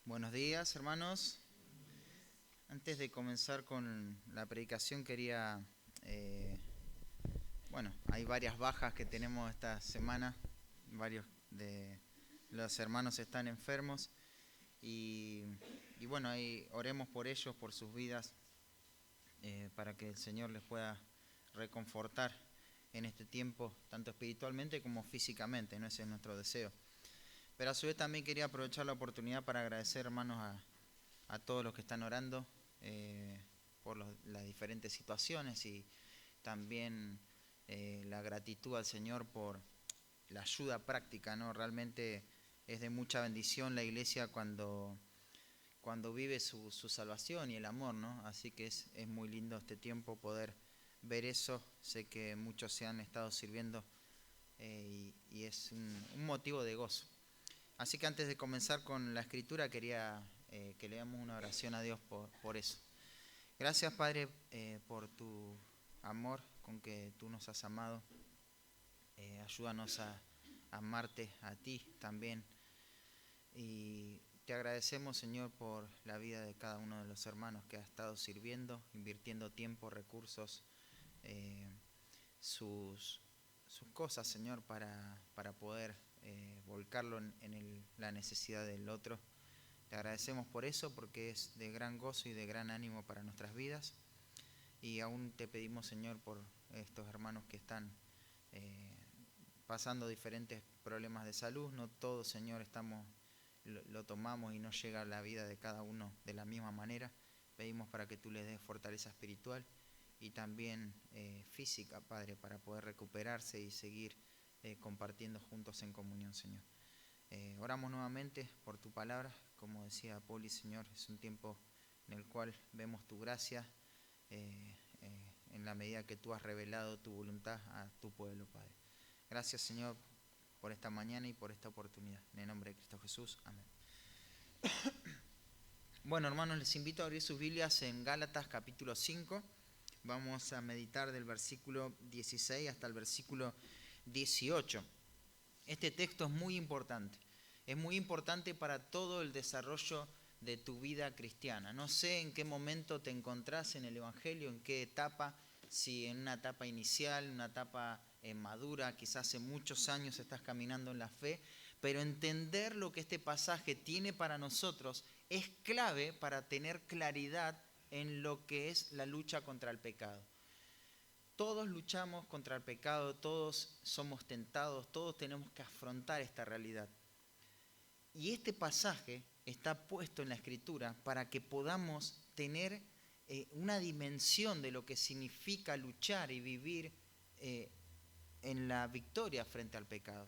Buenos días, hermanos. Antes de comenzar con la predicación quería, hay varias bajas que tenemos esta semana. Varios de los hermanos están enfermos y, ahí oremos por ellos, por sus vidas, para que el Señor les pueda reconfortar en este tiempo, tanto espiritualmente como físicamente, ¿no? Ese es nuestro deseo. Pero a su vez también quería aprovechar la oportunidad para agradecer, hermanos, a todos los que están orando por las diferentes situaciones y también la gratitud al Señor por la ayuda práctica, ¿no? Realmente es de mucha bendición la iglesia cuando vive su salvación y el amor, ¿no? Así que es muy lindo este tiempo poder ver eso. Sé que muchos se han estado sirviendo y es un motivo de gozo. Así que antes de comenzar con la escritura quería que leamos una oración a Dios por eso. Gracias, Padre, por tu amor con que tú nos has amado. Ayúdanos a amarte a ti también. Y te agradecemos, Señor, por la vida de cada uno de los hermanos que ha estado sirviendo, invirtiendo tiempo, recursos, sus cosas, Señor, para poder volcarlo en la necesidad del otro. Te agradecemos por eso, porque es de gran gozo y de gran ánimo para nuestras vidas. Y aún te pedimos, Señor, por estos hermanos que están pasando diferentes problemas de salud. No todos, Señor, lo tomamos y no llega a la vida de cada uno de la misma manera. Pedimos para que tú les des fortaleza espiritual y también física, Padre, para poder recuperarse y seguir compartiendo juntos en comunión, Señor. Oramos nuevamente por tu palabra. Como decía Poli, Señor, es un tiempo en el cual vemos tu gracia en la medida que tú has revelado tu voluntad a tu pueblo, Padre. Gracias, Señor, por esta mañana y por esta oportunidad. En el nombre de Cristo Jesús. Amén. Bueno, hermanos, les invito a abrir sus Biblias en Gálatas capítulo 5. Vamos a meditar del versículo 16 hasta el versículo 18. Este texto es muy importante. Es muy importante para todo el desarrollo de tu vida cristiana. No sé en qué momento te encontrás en el Evangelio, en qué etapa, si en una etapa inicial, una etapa madura, quizás hace muchos años estás caminando en la fe, pero entender lo que este pasaje tiene para nosotros es clave para tener claridad en lo que es la lucha contra el pecado. Todos luchamos contra el pecado, todos somos tentados, todos tenemos que afrontar esta realidad. Y este pasaje está puesto en la Escritura para que podamos tener una dimensión de lo que significa luchar y vivir en la victoria frente al pecado.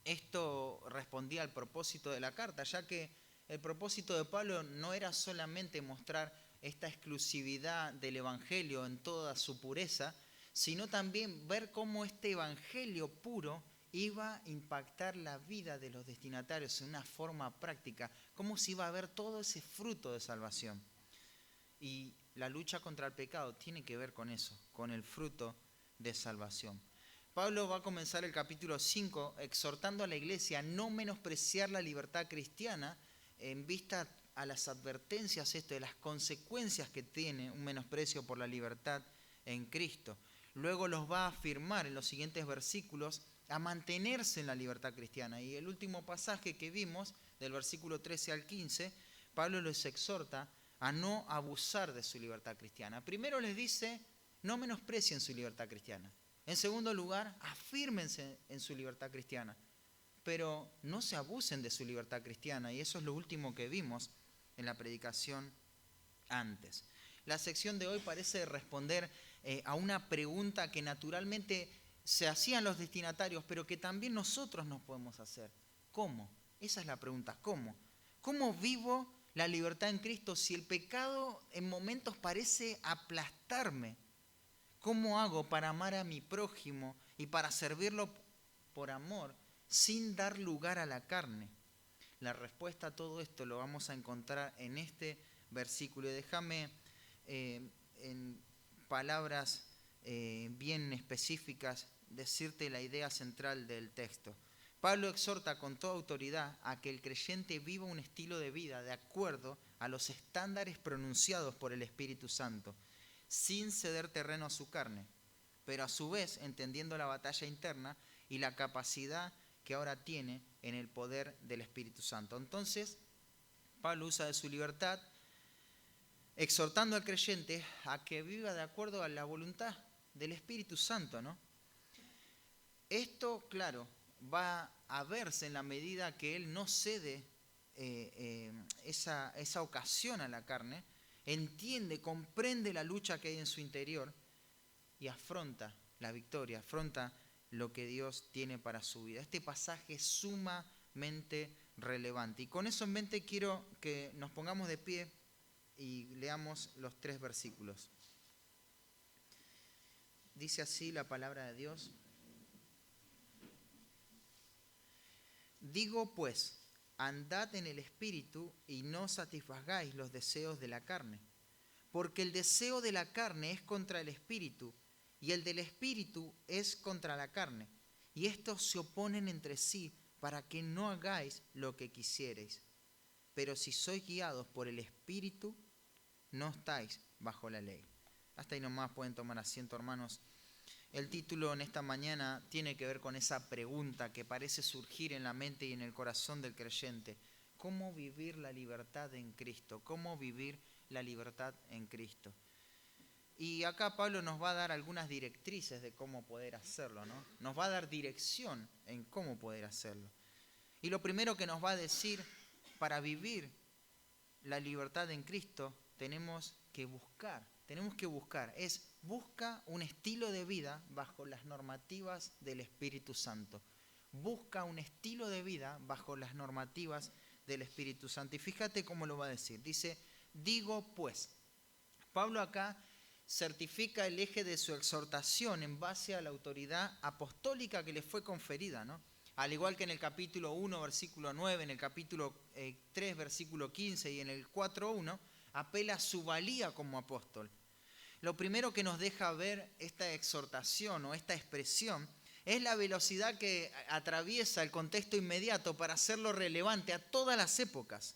Esto respondía al propósito de la carta, ya que el propósito de Pablo no era solamente mostrar esta exclusividad del Evangelio en toda su pureza, sino también ver cómo este Evangelio puro iba a impactar la vida de los destinatarios en una forma práctica, cómo se iba a ver todo ese fruto de salvación. Y la lucha contra el pecado tiene que ver con eso, con el fruto de salvación. Pablo va a comenzar el capítulo 5 exhortando a la iglesia a no menospreciar la libertad cristiana en vista a las advertencias de las consecuencias que tiene un menosprecio por la libertad en Cristo. Luego los va a afirmar en los siguientes versículos a mantenerse en la libertad cristiana. Y el último pasaje que vimos, del versículo 13 al 15, Pablo los exhorta a no abusar de su libertad cristiana. Primero les dice, no menosprecien su libertad cristiana. En segundo lugar, afírmense en su libertad cristiana, pero no se abusen de su libertad cristiana, y eso es lo último que vimos en la predicación antes. La sección de hoy parece responder a una pregunta que naturalmente se hacían los destinatarios, pero que también nosotros nos podemos hacer. ¿Cómo? Esa es la pregunta, ¿cómo? ¿Cómo vivo la libertad en Cristo si el pecado en momentos parece aplastarme? ¿Cómo hago para amar a mi prójimo y para servirlo por amor sin dar lugar a la carne? La respuesta a todo esto lo vamos a encontrar en este versículo. Y déjame en palabras bien específicas decirte la idea central del texto. Pablo exhorta con toda autoridad a que el creyente viva un estilo de vida de acuerdo a los estándares pronunciados por el Espíritu Santo, sin ceder terreno a su carne, pero a su vez entendiendo la batalla interna y la capacidad que ahora tiene en el poder del Espíritu Santo. Entonces, Pablo usa de su libertad, exhortando al creyente a que viva de acuerdo a la voluntad del Espíritu Santo, ¿no? Esto, claro, va a verse en la medida que él no cede esa ocasión a la carne, entiende, comprende la lucha que hay en su interior y afronta la victoria, afronta lo que Dios tiene para su vida. Este pasaje es sumamente relevante. Y con eso en mente quiero que nos pongamos de pie y leamos los 3 versículos. Dice así la palabra de Dios. Digo pues, andad en el Espíritu y no satisfagáis los deseos de la carne, porque el deseo de la carne es contra el Espíritu, y el del Espíritu es contra la carne, y estos se oponen entre sí para que no hagáis lo que quisierais. Pero si sois guiados por el Espíritu, no estáis bajo la ley. Hasta ahí nomás, pueden tomar asiento, hermanos. El título en esta mañana tiene que ver con esa pregunta que parece surgir en la mente y en el corazón del creyente. ¿Cómo vivir la libertad en Cristo? ¿Cómo vivir la libertad en Cristo? Y acá Pablo nos va a dar algunas directrices de cómo poder hacerlo, ¿no? Nos va a dar dirección en cómo poder hacerlo. Y lo primero que nos va a decir, para vivir la libertad en Cristo, tenemos que buscar, busca un estilo de vida bajo las normativas del Espíritu Santo. Busca un estilo de vida bajo las normativas del Espíritu Santo. Y fíjate cómo lo va a decir. Dice, digo pues. Pablo acá certifica el eje de su exhortación en base a la autoridad apostólica que le fue conferida, ¿no? Al igual que en el capítulo 1, versículo 9, en el capítulo 3, versículo 15 y en el 4.1, apela a su valía como apóstol. Lo primero que nos deja ver esta exhortación o esta expresión es la velocidad que atraviesa el contexto inmediato para hacerlo relevante a todas las épocas.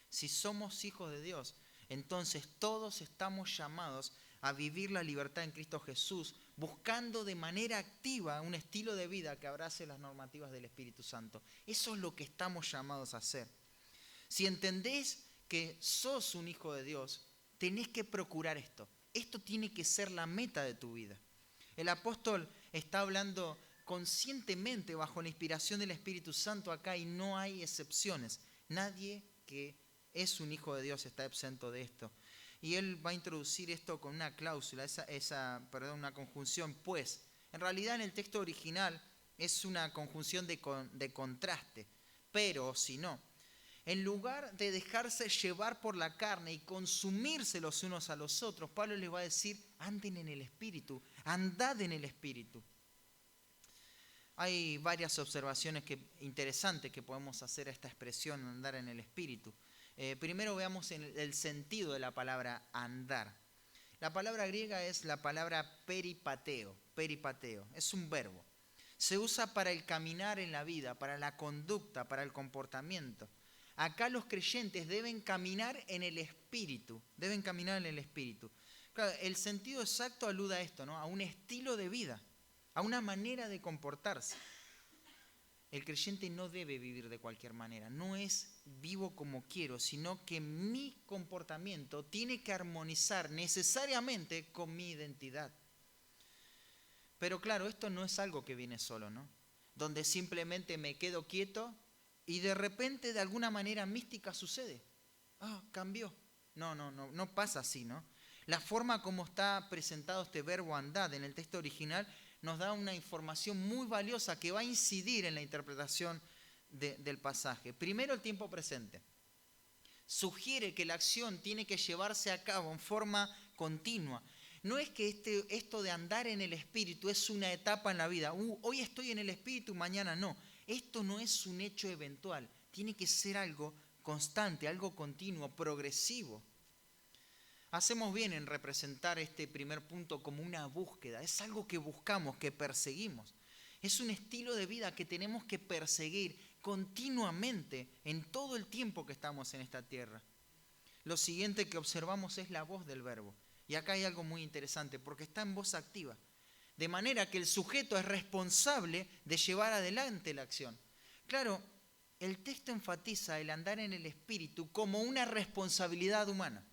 Si somos hijos de Dios, entonces todos estamos llamados a vivir la libertad en Cristo Jesús, buscando de manera activa un estilo de vida que abrace las normativas del Espíritu Santo. Eso es lo que estamos llamados a hacer. Si entendés que sos un hijo de Dios, tenés que procurar esto. Esto tiene que ser la meta de tu vida. El apóstol está hablando conscientemente bajo la inspiración del Espíritu Santo acá y no hay excepciones. Nadie que es un hijo de Dios está exento de esto. Y él va a introducir esto con una cláusula, una conjunción pues. En realidad en el texto original es una conjunción de contraste, pero si no. En lugar de dejarse llevar por la carne y consumirse los unos a los otros, Pablo les va a decir, anden en el Espíritu, andad en el Espíritu. Hay varias observaciones interesantes que podemos hacer a esta expresión, andar en el Espíritu. Primero veamos el sentido de la palabra andar. La palabra griega es la palabra peripateo, es un verbo. Se usa para el caminar en la vida, para la conducta, para el comportamiento. Acá los creyentes deben caminar en el Espíritu, Claro, el sentido exacto alude a esto, ¿no? A un estilo de vida, a una manera de comportarse. El creyente no debe vivir de cualquier manera, no es vivo como quiero, sino que mi comportamiento tiene que armonizar necesariamente con mi identidad. Pero claro, esto no es algo que viene solo, ¿no? Donde simplemente me quedo quieto y de repente de alguna manera mística sucede. Cambió. No pasa así, ¿no? La forma como está presentado este verbo andad en el texto original nos da una información muy valiosa que va a incidir en la interpretación del pasaje. Primero, el tiempo presente. Sugiere que la acción tiene que llevarse a cabo en forma continua. No es que esto de andar en el Espíritu es una etapa en la vida. Hoy estoy en el Espíritu, mañana no. Esto no es un hecho eventual. Tiene que ser algo constante, algo continuo, progresivo. Hacemos bien en representar este primer punto como una búsqueda. Es algo que buscamos, que perseguimos. Es un estilo de vida que tenemos que perseguir continuamente en todo el tiempo que estamos en esta tierra. Lo siguiente que observamos es la voz del verbo. Y acá hay algo muy interesante porque está en voz activa. De manera que el sujeto es responsable de llevar adelante la acción. Claro, el texto enfatiza el andar en el Espíritu como una responsabilidad humana.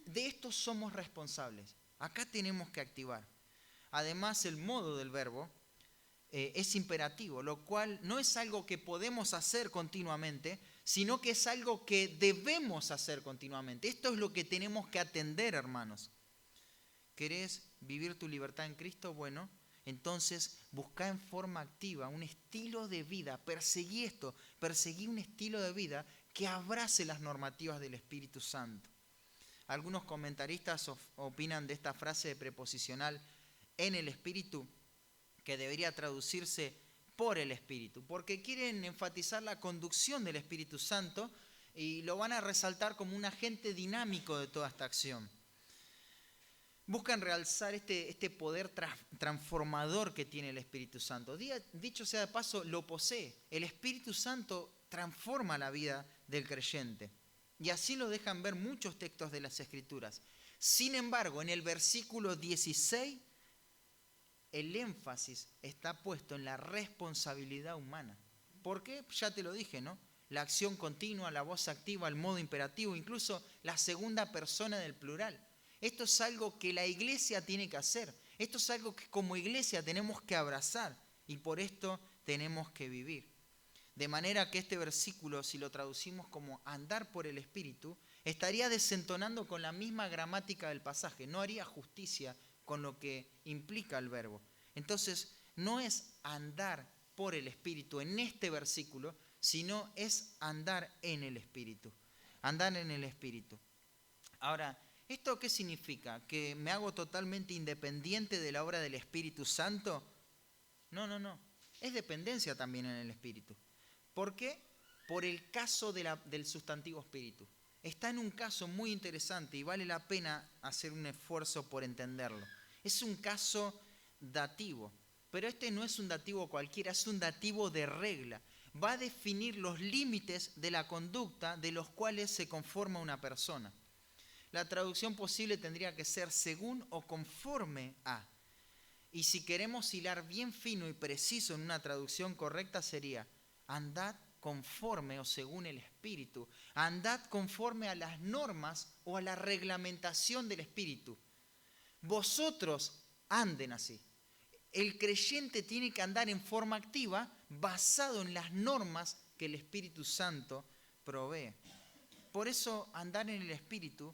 De esto somos responsables. Acá tenemos que activar. Además, el modo del verbo es imperativo, lo cual no es algo que podemos hacer continuamente, sino que es algo que debemos hacer continuamente. Esto es lo que tenemos que atender, hermanos. ¿Querés vivir tu libertad en Cristo? Bueno, entonces busca en forma activa un estilo de vida. Perseguí esto, perseguí un estilo de vida que abrace las normativas del Espíritu Santo. Algunos comentaristas opinan de esta frase preposicional en el Espíritu que debería traducirse por el Espíritu, porque quieren enfatizar la conducción del Espíritu Santo y lo van a resaltar como un agente dinámico de toda esta acción. Buscan realzar este poder transformador que tiene el Espíritu Santo. Dicho sea de paso, lo posee. El Espíritu Santo transforma la vida del creyente. Y así lo dejan ver muchos textos de las Escrituras. Sin embargo, en el versículo 16, el énfasis está puesto en la responsabilidad humana. ¿Por qué? Ya te lo dije, ¿no? La acción continua, la voz activa, el modo imperativo, incluso la segunda persona del plural. Esto es algo que la iglesia tiene que hacer. Esto es algo que como iglesia tenemos que abrazar y por esto tenemos que vivir. De manera que este versículo, si lo traducimos como andar por el Espíritu, estaría desentonando con la misma gramática del pasaje. No haría justicia con lo que implica el verbo. Entonces, no es andar por el Espíritu en este versículo, sino es andar en el Espíritu. Andar en el Espíritu. Ahora, ¿esto qué significa? ¿Que me hago totalmente independiente de la obra del Espíritu Santo? No. Es dependencia también en el Espíritu. ¿Por qué? Por el caso del sustantivo espíritu. Está en un caso muy interesante y vale la pena hacer un esfuerzo por entenderlo. Es un caso dativo, pero este no es un dativo cualquiera, es un dativo de regla. Va a definir los límites de la conducta de los cuales se conforma una persona. La traducción posible tendría que ser según o conforme a. Y si queremos hilar bien fino y preciso en una traducción correcta sería andad conforme o según el Espíritu. Andad conforme a las normas o a la reglamentación del Espíritu. Vosotros anden así. El creyente tiene que andar en forma activa basado en las normas que el Espíritu Santo provee. Por eso andar en el Espíritu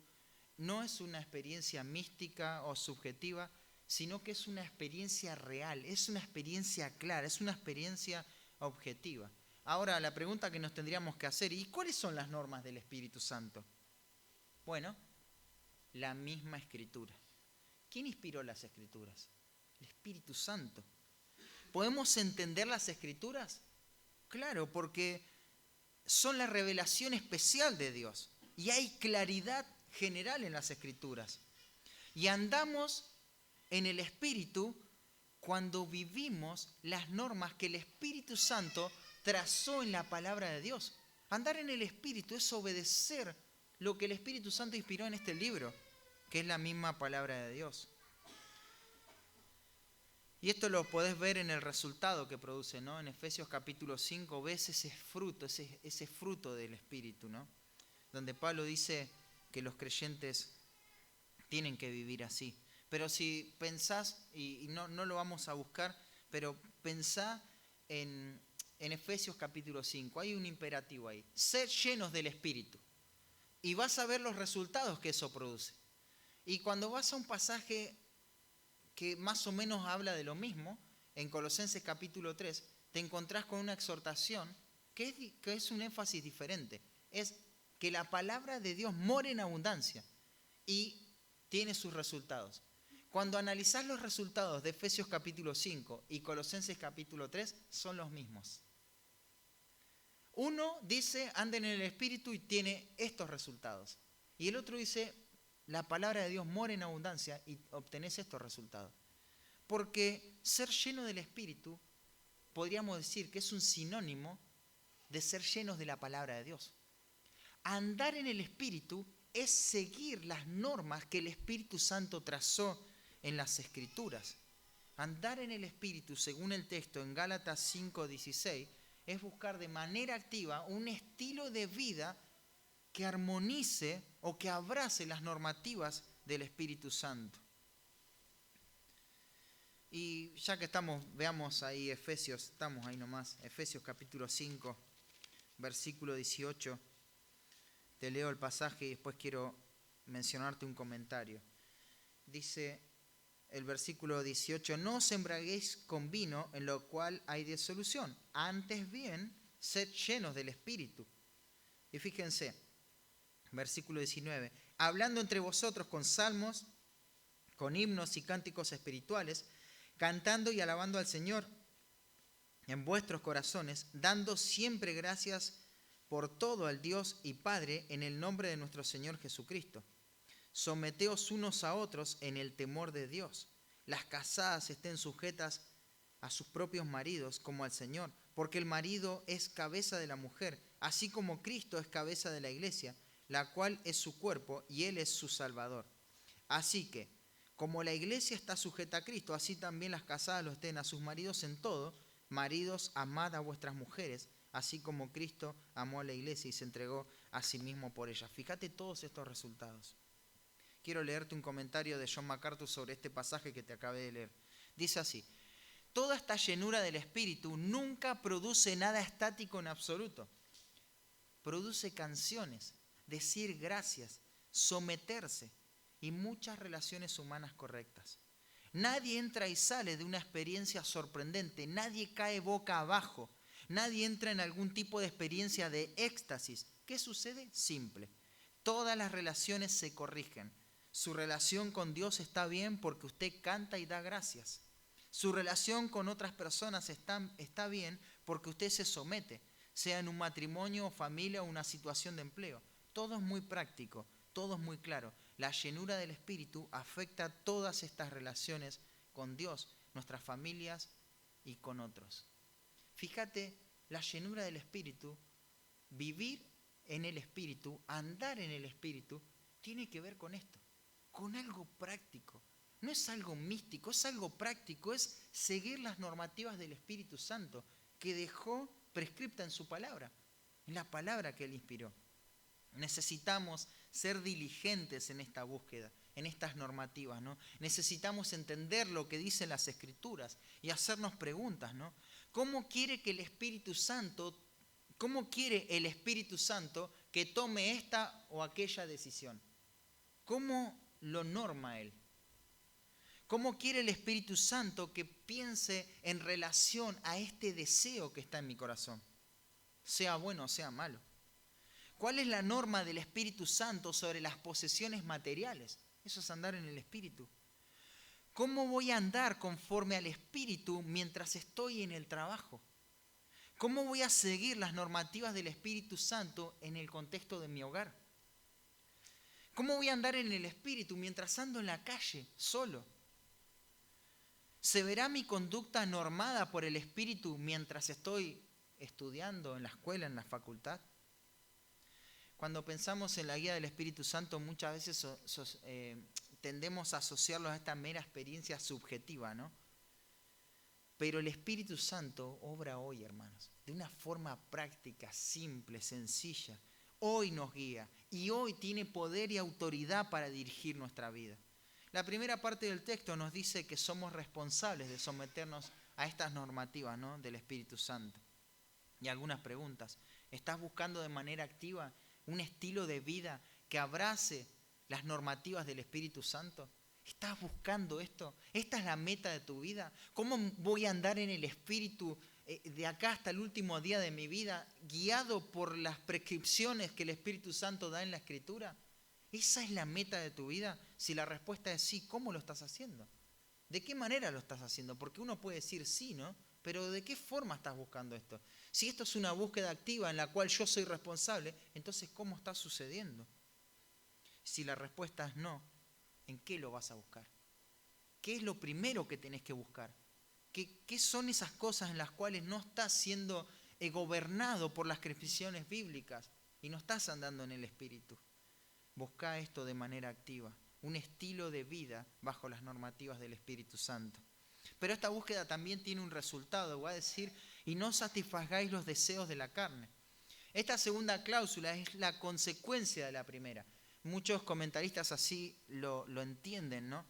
no es una experiencia mística o subjetiva, sino que es una experiencia real, es una experiencia clara, es una experiencia objetiva. Ahora, la pregunta que nos tendríamos que hacer, ¿y cuáles son las normas del Espíritu Santo? Bueno, la misma Escritura. ¿Quién inspiró las Escrituras? El Espíritu Santo. ¿Podemos entender las Escrituras? Claro, porque son la revelación especial de Dios y hay claridad general en las Escrituras. Y andamos en el Espíritu cuando vivimos las normas que el Espíritu Santo trazó en la palabra de Dios. Andar en el Espíritu es obedecer lo que el Espíritu Santo inspiró en este libro, que es la misma palabra de Dios. Y esto lo podés ver en el resultado que produce, ¿no? En Efesios capítulo 5 ves ese fruto del Espíritu, ¿no? Donde Pablo dice que los creyentes tienen que vivir así. Pero si pensás, y no lo vamos a buscar, pero pensá en Efesios capítulo 5, hay un imperativo ahí. Sed llenos del Espíritu. Y vas a ver los resultados que eso produce. Y cuando vas a un pasaje que más o menos habla de lo mismo, en Colosenses capítulo 3, te encontrás con una exhortación que es un énfasis diferente. Es que la palabra de Dios mora en abundancia y tiene sus resultados. Cuando analizás los resultados de Efesios capítulo 5 y Colosenses capítulo 3, son los mismos. Uno dice, anden en el Espíritu y tiene estos resultados. Y el otro dice, la palabra de Dios mora en abundancia y obtenés estos resultados. Porque ser lleno del Espíritu podríamos decir que es un sinónimo de ser llenos de la palabra de Dios. Andar en el Espíritu es seguir las normas que el Espíritu Santo trazó en las Escrituras. Andar en el Espíritu, según el texto en Gálatas 5:16, es buscar de manera activa un estilo de vida que armonice o que abrace las normativas del Espíritu Santo. Y ya que estamos, veamos ahí Efesios, estamos ahí nomás, Efesios capítulo 5, versículo 18. Te leo el pasaje y después quiero mencionarte un comentario. Dice el versículo 18, no os embraguéis con vino en lo cual hay disolución, antes bien, sed llenos del Espíritu. Y fíjense, versículo 19, hablando entre vosotros con salmos, con himnos y cánticos espirituales, cantando y alabando al Señor en vuestros corazones, dando siempre gracias por todo al Dios y Padre en el nombre de nuestro Señor Jesucristo. Someteos unos a otros en el temor de Dios. Las casadas estén sujetas a sus propios maridos como al Señor, porque el marido es cabeza de la mujer, así como Cristo es cabeza de la iglesia, la cual es su cuerpo y Él es su Salvador. Así que, como la iglesia está sujeta a Cristo, así también las casadas lo estén a sus maridos en todo. Maridos, amad a vuestras mujeres, así como Cristo amó a la iglesia y se entregó a sí mismo por ella. Fíjate todos estos resultados. Quiero leerte un comentario de John MacArthur sobre este pasaje que te acabé de leer. Dice así, toda esta llenura del Espíritu nunca produce nada estático en absoluto. Produce canciones, decir gracias, someterse y muchas relaciones humanas correctas. Nadie entra y sale de una experiencia sorprendente, nadie cae boca abajo, nadie entra en algún tipo de experiencia de éxtasis. ¿Qué sucede? Simple. Todas las relaciones se corrigen. Su relación con Dios está bien porque usted canta y da gracias. Su relación con otras personas está bien porque usted se somete, sea en un matrimonio o familia o una situación de empleo. Todo es muy práctico, todo es muy claro. La llenura del Espíritu afecta a todas estas relaciones con Dios, nuestras familias y con otros. Fíjate, la llenura del Espíritu, vivir en el Espíritu, andar en el Espíritu, tiene que ver con esto, con algo práctico. No es algo místico, es algo práctico, es seguir las normativas del Espíritu Santo que dejó prescripta en su palabra, en la palabra que Él inspiró. Necesitamos ser diligentes en esta búsqueda, en estas normativas, ¿no? Necesitamos entender lo que dicen las Escrituras y hacernos preguntas, ¿no? ¿Cómo quiere el Espíritu Santo que tome esta o aquella decisión? ¿Cómo lo norma Él? ¿Cómo quiere el Espíritu Santo que piense en relación a este deseo que está en mi corazón? Sea bueno o sea malo. ¿Cuál es la norma del Espíritu Santo sobre las posesiones materiales? Eso es andar en el Espíritu. ¿Cómo voy a andar conforme al Espíritu mientras estoy en el trabajo? ¿Cómo voy a seguir las normativas del Espíritu Santo en el contexto de mi hogar? ¿Cómo voy a andar en el Espíritu mientras ando en la calle, solo? ¿Se verá mi conducta normada por el Espíritu mientras estoy estudiando en la escuela, en la facultad? Cuando pensamos en la guía del Espíritu Santo, muchas veces tendemos a asociarlo a esta mera experiencia subjetiva, ¿no? Pero el Espíritu Santo obra hoy, hermanos, de una forma práctica, simple, sencilla. Hoy nos guía y hoy tiene poder y autoridad para dirigir nuestra vida. La primera parte del texto nos dice que somos responsables de someternos a estas normativas, ¿no?, del Espíritu Santo. Y algunas preguntas. ¿Estás buscando de manera activa un estilo de vida que abrace las normativas del Espíritu Santo? ¿Estás buscando esto? ¿Esta es la meta de tu vida? ¿Cómo voy a andar en el Espíritu de acá hasta el último día de mi vida, guiado por las prescripciones que el Espíritu Santo da en la Escritura? ¿Esa es la meta de tu vida? Si la respuesta es sí, ¿cómo lo estás haciendo? ¿De qué manera lo estás haciendo? Porque uno puede decir sí, ¿no? Pero ¿de qué forma estás buscando esto? Si esto es una búsqueda activa en la cual yo soy responsable, entonces ¿cómo está sucediendo? Si la respuesta es no, ¿en qué lo vas a buscar? ¿Qué es lo primero que tenés que buscar? ¿Qué son esas cosas en las cuales no estás siendo gobernado por las prescripciones bíblicas y no estás andando en el Espíritu? Busca esto de manera activa, un estilo de vida bajo las normativas del Espíritu Santo. Pero esta búsqueda también tiene un resultado, voy a decir, y no satisfagáis los deseos de la carne. Esta segunda cláusula es la consecuencia de la primera. Muchos comentaristas así lo entienden, ¿no?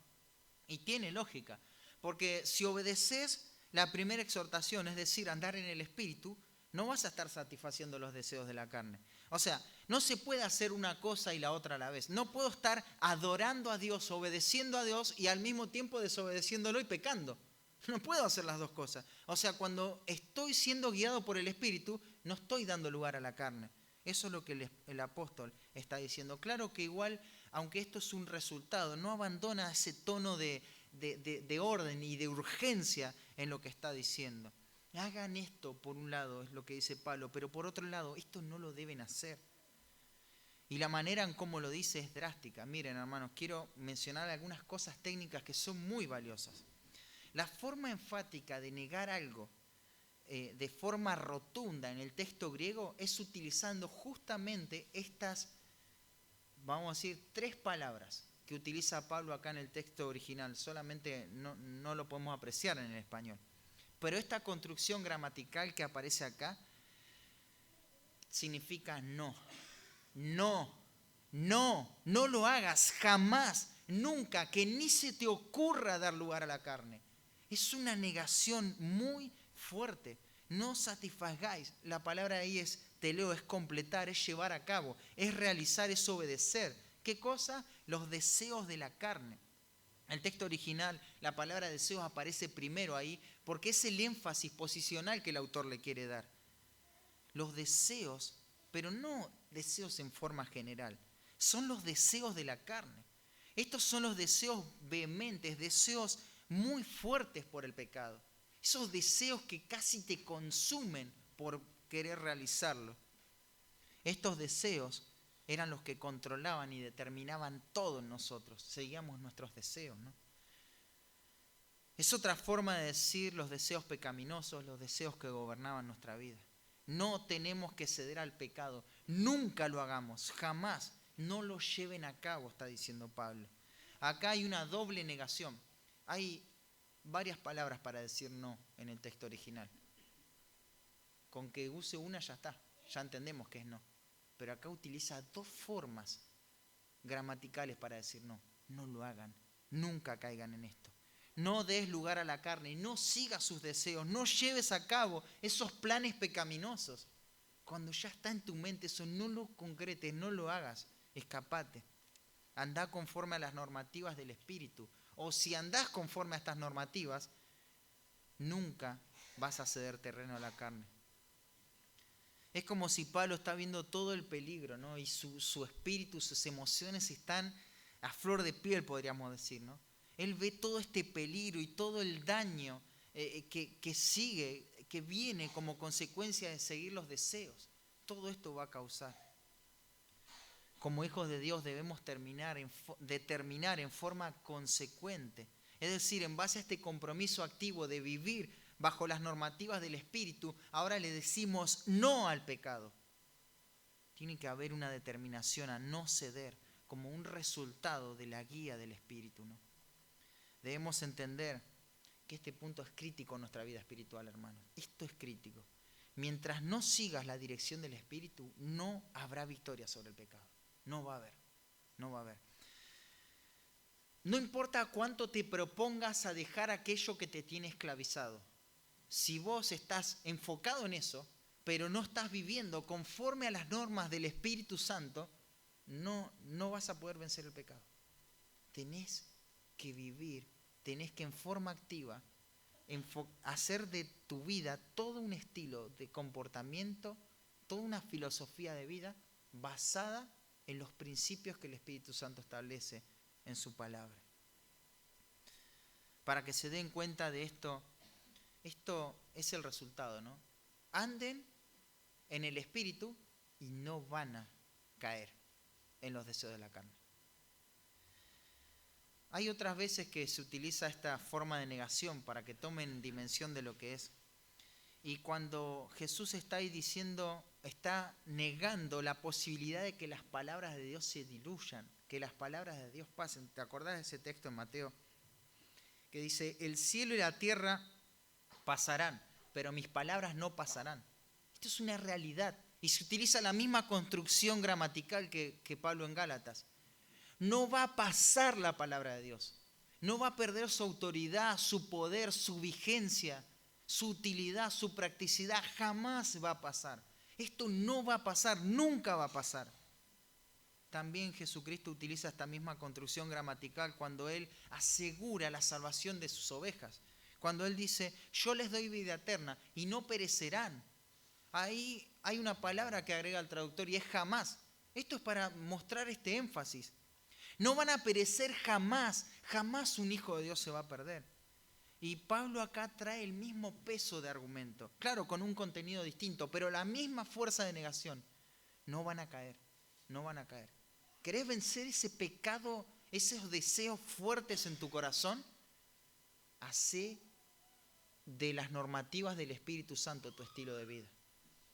Y tiene lógica, porque si obedeces la primera exhortación, es decir, andar en el Espíritu, no vas a estar satisfaciendo los deseos de la carne. O sea, no se puede hacer una cosa y la otra a la vez. No puedo estar adorando a Dios, obedeciendo a Dios y al mismo tiempo desobedeciéndolo y pecando. No puedo hacer las dos cosas. O sea, cuando estoy siendo guiado por el Espíritu, no estoy dando lugar a la carne. Eso es lo que el apóstol está diciendo. Claro que igual, aunque esto es un resultado, no abandona ese tono de orden y de urgencia en lo que está diciendo. Hagan esto, por un lado, es lo que dice Pablo, pero por otro lado, esto no lo deben hacer. Y la manera en cómo lo dice es drástica. Miren, hermanos, quiero mencionar algunas cosas técnicas que son muy valiosas. La forma enfática de negar algo de forma rotunda en el texto griego es utilizando justamente estas, vamos a decir, 3 palabras que utiliza Pablo acá en el texto original. Solamente no lo podemos apreciar en el español. Pero esta construcción gramatical que aparece acá significa no. No lo hagas jamás, nunca, que ni se te ocurra dar lugar a la carne. Es una negación muy fuerte. No satisfagáis. La palabra ahí es teleo, es completar, es llevar a cabo, es realizar, es obedecer. ¿Qué cosa? Los deseos de la carne. En el texto original, la palabra deseos aparece primero ahí porque es el énfasis posicional que el autor le quiere dar. Los deseos, pero no deseos en forma general, son los deseos de la carne. Estos son los deseos vehementes, deseos muy fuertes por el pecado. Esos deseos que casi te consumen por querer realizarlo. Estos deseos eran los que controlaban y determinaban todo en nosotros. Seguíamos nuestros deseos, ¿no? Es otra forma de decir los deseos pecaminosos, los deseos que gobernaban nuestra vida. No tenemos que ceder al pecado. Nunca lo hagamos, jamás. No lo lleven a cabo, está diciendo Pablo. Acá hay una doble negación. Hay varias palabras para decir no en el texto original. Con que use una ya está, ya entendemos que es no. Pero acá utiliza 2 formas gramaticales para decir no. No lo hagan, nunca caigan en esto. No des lugar a la carne, no sigas sus deseos, no lleves a cabo esos planes pecaminosos. Cuando ya está en tu mente eso, no lo concretes, no lo hagas, escapate. Andá conforme a las normativas del Espíritu. O si andás conforme a estas normativas, nunca vas a ceder terreno a la carne. Es como si Pablo está viendo todo el peligro, ¿no? Y su espíritu, sus emociones están a flor de piel, podríamos decir, ¿no? Él ve todo este peligro y todo el daño que sigue, que viene como consecuencia de seguir los deseos. Todo esto va a causar. Como hijos de Dios debemos determinar en forma consecuente, es decir, en base a este compromiso activo de vivir bajo las normativas del Espíritu, ahora le decimos no al pecado. Tiene que haber una determinación a no ceder como un resultado de la guía del Espíritu, ¿no? Debemos entender que este punto es crítico en nuestra vida espiritual, hermanos. Esto es crítico. Mientras no sigas la dirección del Espíritu, no habrá victoria sobre el pecado. No va a haber. No va a haber. No importa cuánto te propongas a dejar aquello que te tiene esclavizado. Si vos estás enfocado en eso, pero no estás viviendo conforme a las normas del Espíritu Santo, no vas a poder vencer el pecado. Tenés que vivir, tenés que en forma activa hacer de tu vida todo un estilo de comportamiento, toda una filosofía de vida basada en los principios que el Espíritu Santo establece en su palabra. Para que se den cuenta de esto es el resultado, ¿no? Anden en el Espíritu y no van a caer en los deseos de la carne. Hay otras veces que se utiliza esta forma de negación para que tomen dimensión de lo que es. Y cuando Jesús está ahí diciendo, está negando la posibilidad de que las palabras de Dios se diluyan, que las palabras de Dios pasen. ¿Te acordás de ese texto en Mateo? Que dice, el cielo y la tierra pasarán, pero mis palabras no pasarán. Esto es una realidad. Y se utiliza la misma construcción gramatical que Pablo en Gálatas. No va a pasar la palabra de Dios. No va a perder su autoridad, su poder, su vigencia, su utilidad, su practicidad. Jamás va a pasar. Esto no va a pasar, nunca va a pasar. También Jesucristo utiliza esta misma construcción gramatical cuando Él asegura la salvación de sus ovejas. Cuando Él dice, yo les doy vida eterna y no perecerán. Ahí hay una palabra que agrega el traductor y es jamás. Esto es para mostrar este énfasis. No van a perecer jamás, jamás un hijo de Dios se va a perder. Y Pablo acá trae el mismo peso de argumento, claro, con un contenido distinto, pero la misma fuerza de negación. No van a caer, no van a caer. ¿Querés vencer ese pecado, esos deseos fuertes en tu corazón? Hacé de las normativas del Espíritu Santo tu estilo de vida.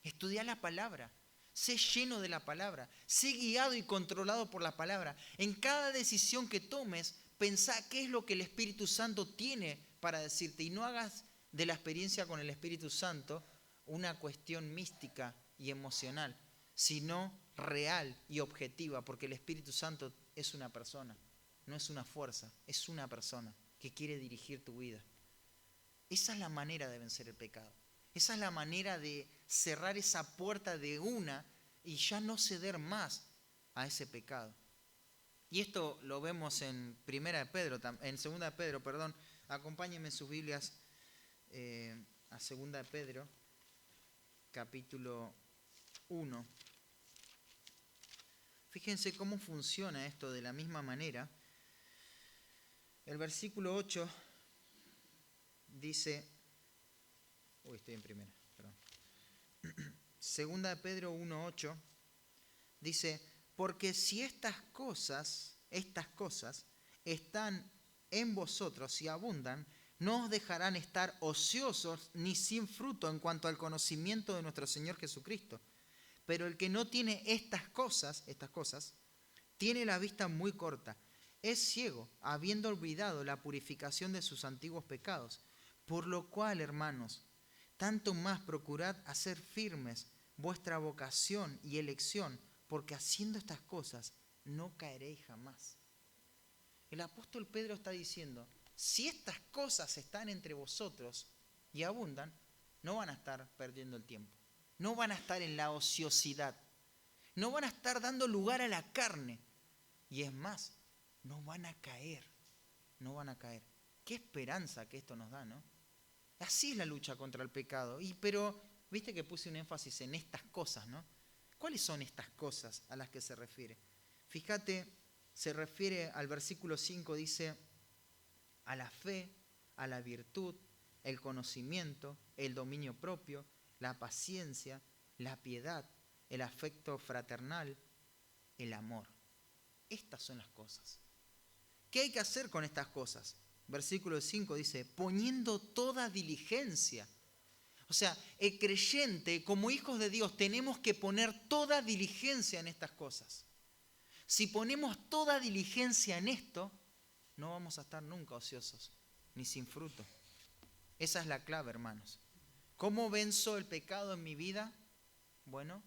Estudia la palabra. Sé lleno de la palabra. Sé guiado y controlado por la palabra. En cada decisión que tomes, pensá qué es lo que el Espíritu Santo tiene para decirte. Y no hagas de la experiencia con el Espíritu Santo una cuestión mística y emocional, sino real y objetiva, porque el Espíritu Santo es una persona, no es una fuerza, es una persona que quiere dirigir tu vida. Esa es la manera de vencer el pecado. Esa es la manera de cerrar esa puerta de una y ya no ceder más a ese pecado. Y esto lo vemos en Segunda de Pedro, perdón. Acompáñenme en sus Biblias a Segunda de Pedro, capítulo 1. Fíjense cómo funciona esto de la misma manera. El versículo 8 dice... estoy en primera, perdón. Segunda de Pedro 1:8 dice, porque si estas cosas están en vosotros y abundan, no os dejarán estar ociosos ni sin fruto en cuanto al conocimiento de nuestro Señor Jesucristo. Pero el que no tiene estas cosas, tiene la vista muy corta, es ciego, habiendo olvidado la purificación de sus antiguos pecados. Por lo cual, hermanos, tanto más procurad hacer firmes vuestra vocación y elección, porque haciendo estas cosas no caeréis jamás. El apóstol Pedro está diciendo, si estas cosas están entre vosotros y abundan, no van a estar perdiendo el tiempo, no van a estar en la ociosidad, no van a estar dando lugar a la carne, y es más, no van a caer. Qué esperanza que esto nos da, ¿no? Así es la lucha contra el pecado. Pero, viste que puse un énfasis en estas cosas, ¿no? ¿Cuáles son estas cosas a las que se refiere? Fíjate, se refiere al versículo 5, dice, a la fe, a la virtud, el conocimiento, el dominio propio, la paciencia, la piedad, el afecto fraternal, el amor. Estas son las cosas. ¿Qué hay que hacer con estas cosas? Versículo 5 dice, poniendo toda diligencia. O sea, el creyente, como hijos de Dios, tenemos que poner toda diligencia en estas cosas. Si ponemos toda diligencia en esto, no vamos a estar nunca ociosos, ni sin fruto. Esa es la clave, hermanos. ¿Cómo venzo el pecado en mi vida? Bueno,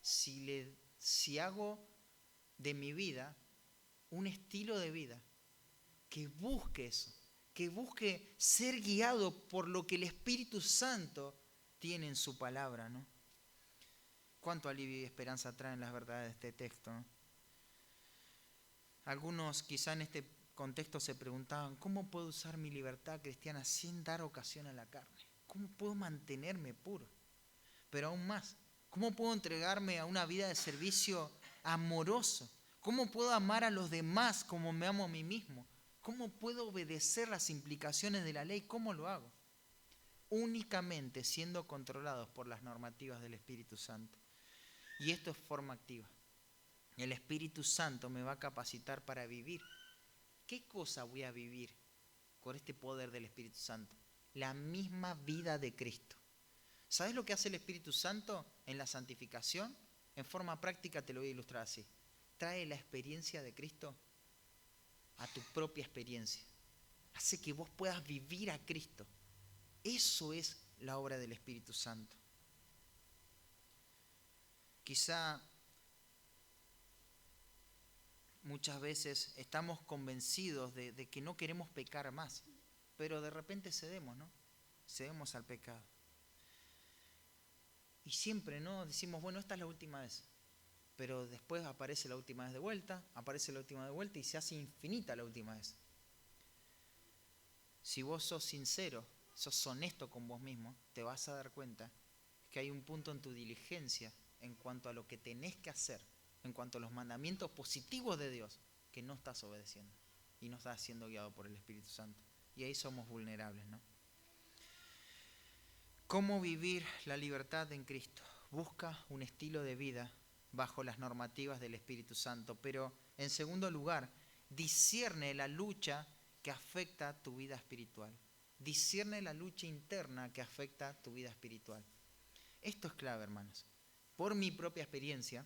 si hago de mi vida un estilo de vida que busque eso, que busque ser guiado por lo que el Espíritu Santo tiene en su palabra, ¿no? Cuánto alivio y esperanza traen las verdades de este texto, ¿no? Algunos quizá en este contexto se preguntaban, ¿cómo puedo usar mi libertad cristiana sin dar ocasión a la carne? ¿Cómo puedo mantenerme puro? Pero aún más, ¿cómo puedo entregarme a una vida de servicio amoroso? ¿Cómo puedo amar a los demás como me amo a mí mismo? ¿Cómo puedo obedecer las implicaciones de la ley? ¿Cómo lo hago? Únicamente siendo controlados por las normativas del Espíritu Santo. Y esto es forma activa. El Espíritu Santo me va a capacitar para vivir. ¿qué cosa voy a vivir con este poder del Espíritu Santo? La misma vida de Cristo. ¿Sabes lo que hace el Espíritu Santo en la santificación? En forma práctica te lo voy a ilustrar así. Trae la experiencia de Cristo a tu propia experiencia. Hace que vos puedas vivir a Cristo. Eso es la obra del Espíritu Santo. Quizá muchas veces estamos convencidos de que no queremos pecar más, pero de repente cedemos, ¿no? Cedemos al pecado. Y siempre, ¿no? Decimos, bueno, esta es la última vez. Pero después aparece la última vez de vuelta, aparece la última vez de vuelta y se hace infinita la última vez. Si vos sos sincero, sos honesto con vos mismo, te vas a dar cuenta que hay un punto en tu diligencia en cuanto a lo que tenés que hacer, en cuanto a los mandamientos positivos de Dios, que no estás obedeciendo y no estás siendo guiado por el Espíritu Santo. Y ahí somos vulnerables, ¿no? ¿Cómo vivir la libertad en Cristo? Busca un estilo de vida bajo las normativas del Espíritu Santo, pero en segundo lugar, discierne la lucha que afecta tu vida espiritual. Discierne la lucha interna que afecta tu vida espiritual. Esto es clave, hermanos. Por mi propia experiencia,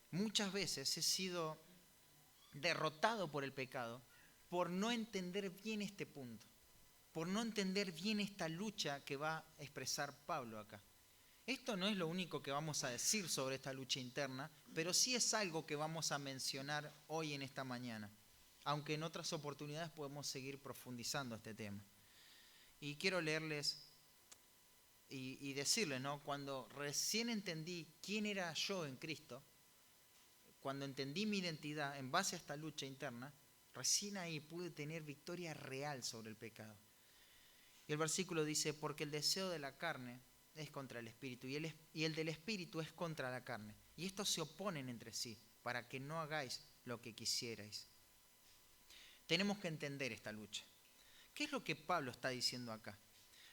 muchas veces he sido derrotado por el pecado por no entender bien este punto, por no entender bien esta lucha que va a expresar Pablo acá. Esto no es lo único que vamos a decir sobre esta lucha interna, pero sí es algo que vamos a mencionar hoy en esta mañana, aunque en otras oportunidades podemos seguir profundizando este tema. Y quiero leerles y decirles, ¿no? Cuando recién entendí quién era yo en Cristo, cuando entendí mi identidad en base a esta lucha interna, recién ahí pude tener victoria real sobre el pecado. Y el versículo dice, porque el deseo de la carne es contra el espíritu y el del espíritu es contra la carne. Y estos se oponen entre sí para que no hagáis lo que quisierais. Tenemos que entender esta lucha. ¿Qué es lo que Pablo está diciendo acá?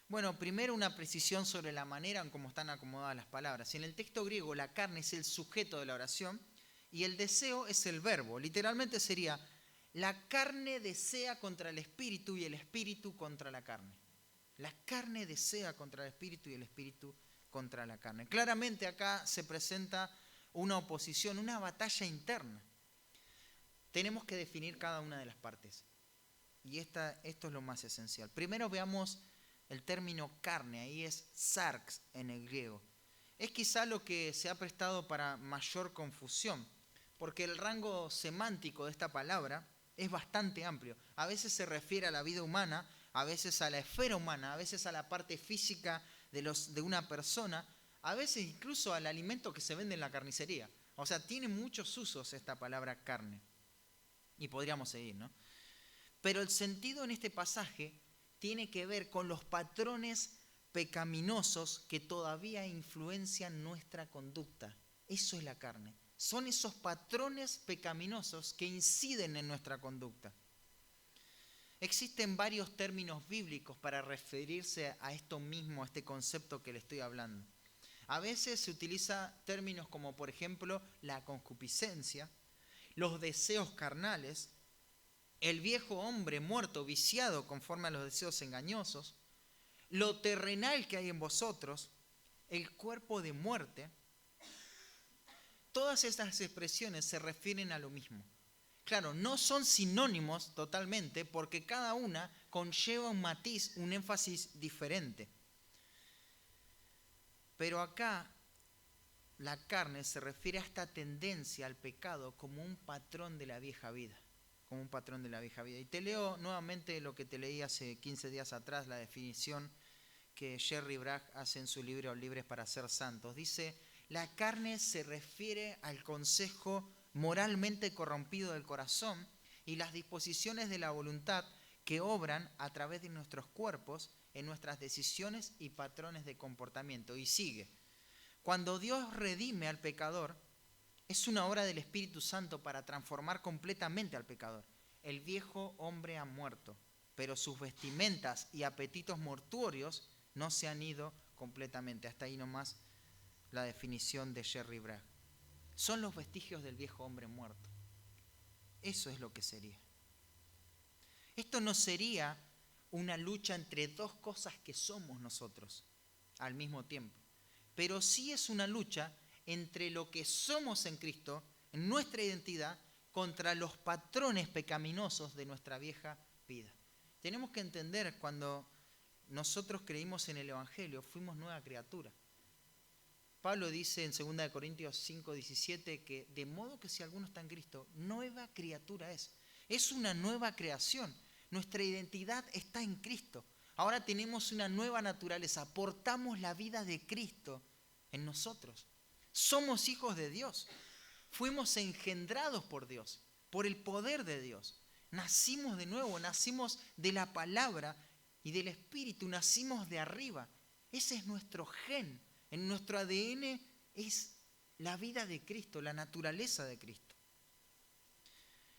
Bueno, primero una precisión sobre la manera en cómo están acomodadas las palabras. En el texto griego la carne es el sujeto de la oración y el deseo es el verbo. Literalmente sería, la carne desea contra el espíritu y el espíritu contra la carne. La carne desea contra el espíritu y el espíritu contra la carne. Claramente acá se presenta una oposición, una batalla interna. Tenemos que definir cada una de las partes. Y esto es lo más esencial. Primero veamos el término carne, ahí es sarx en el griego. Es quizá lo que se ha prestado para mayor confusión, porque el rango semántico de esta palabra es bastante amplio. A veces se refiere a la vida humana, a veces a la esfera humana, a veces a la parte física de una persona, a veces incluso al alimento que se vende en la carnicería. O sea, tiene muchos usos esta palabra carne. Y podríamos seguir, ¿no? Pero el sentido en este pasaje tiene que ver con los patrones pecaminosos que todavía influencian nuestra conducta. Eso es la carne. Son esos patrones pecaminosos que inciden en nuestra conducta. Existen varios términos bíblicos para referirse a esto mismo, a este concepto que le estoy hablando. A veces se utiliza términos como, por ejemplo, la concupiscencia, los deseos carnales, el viejo hombre muerto, viciado conforme a los deseos engañosos, lo terrenal que hay en vosotros, el cuerpo de muerte. Todas estas expresiones se refieren a lo mismo. Claro, no son sinónimos totalmente porque cada una conlleva un matiz, un énfasis diferente. Pero acá la carne se refiere a esta tendencia al pecado como un patrón de la vieja vida. Como un patrón de la vieja vida. Y te leo nuevamente lo que te leí hace 15 días atrás, la definición que Jerry Bragg hace en su libro Libres para ser santos. Dice, la carne se refiere al consejo moralmente corrompido del corazón y las disposiciones de la voluntad que obran a través de nuestros cuerpos en nuestras decisiones y patrones de comportamiento. Y sigue, cuando Dios redime al pecador, es una obra del Espíritu Santo para transformar completamente al pecador. El viejo hombre ha muerto, pero sus vestimentas y apetitos mortuorios no se han ido completamente. Hasta ahí nomás la definición de Jerry Bragg. Son los vestigios del viejo hombre muerto. Eso es lo que sería. Esto no sería una lucha entre dos cosas que somos nosotros al mismo tiempo, pero sí es una lucha entre lo que somos en Cristo, en nuestra identidad, contra los patrones pecaminosos de nuestra vieja vida. Tenemos que entender, cuando nosotros creímos en el Evangelio, fuimos nueva criatura. Pablo dice en 2 Corintios 5:17 que de modo que si alguno está en Cristo, nueva criatura es. Es una nueva creación. Nuestra identidad está en Cristo. Ahora tenemos una nueva naturaleza. Portamos la vida de Cristo en nosotros. Somos hijos de Dios. Fuimos engendrados por Dios, por el poder de Dios. Nacimos de nuevo, nacimos de la palabra y del Espíritu, nacimos de arriba. Ese es nuestro gen. En nuestro ADN es la vida de Cristo, la naturaleza de Cristo.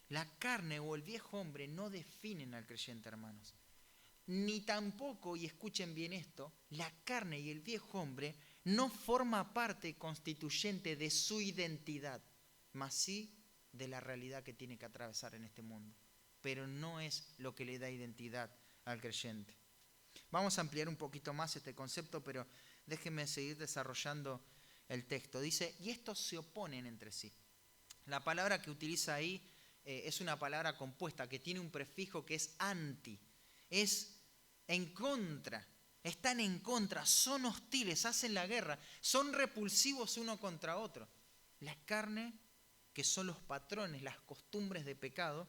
La carne o el viejo hombre no definen al creyente, hermanos. Ni tampoco, y escuchen bien esto, la carne y el viejo hombre no forma parte constituyente de su identidad, mas sí de la realidad que tiene que atravesar en este mundo. Pero no es lo que le da identidad al creyente. Vamos a ampliar un poquito más este concepto, pero déjenme seguir desarrollando el texto. Dice, y estos se oponen entre sí. La palabra que utiliza ahí es una palabra compuesta que tiene un prefijo que es anti. Es en contra. Están en contra, son hostiles, hacen la guerra, son repulsivos uno contra otro. La carne, que son los patrones, las costumbres de pecado,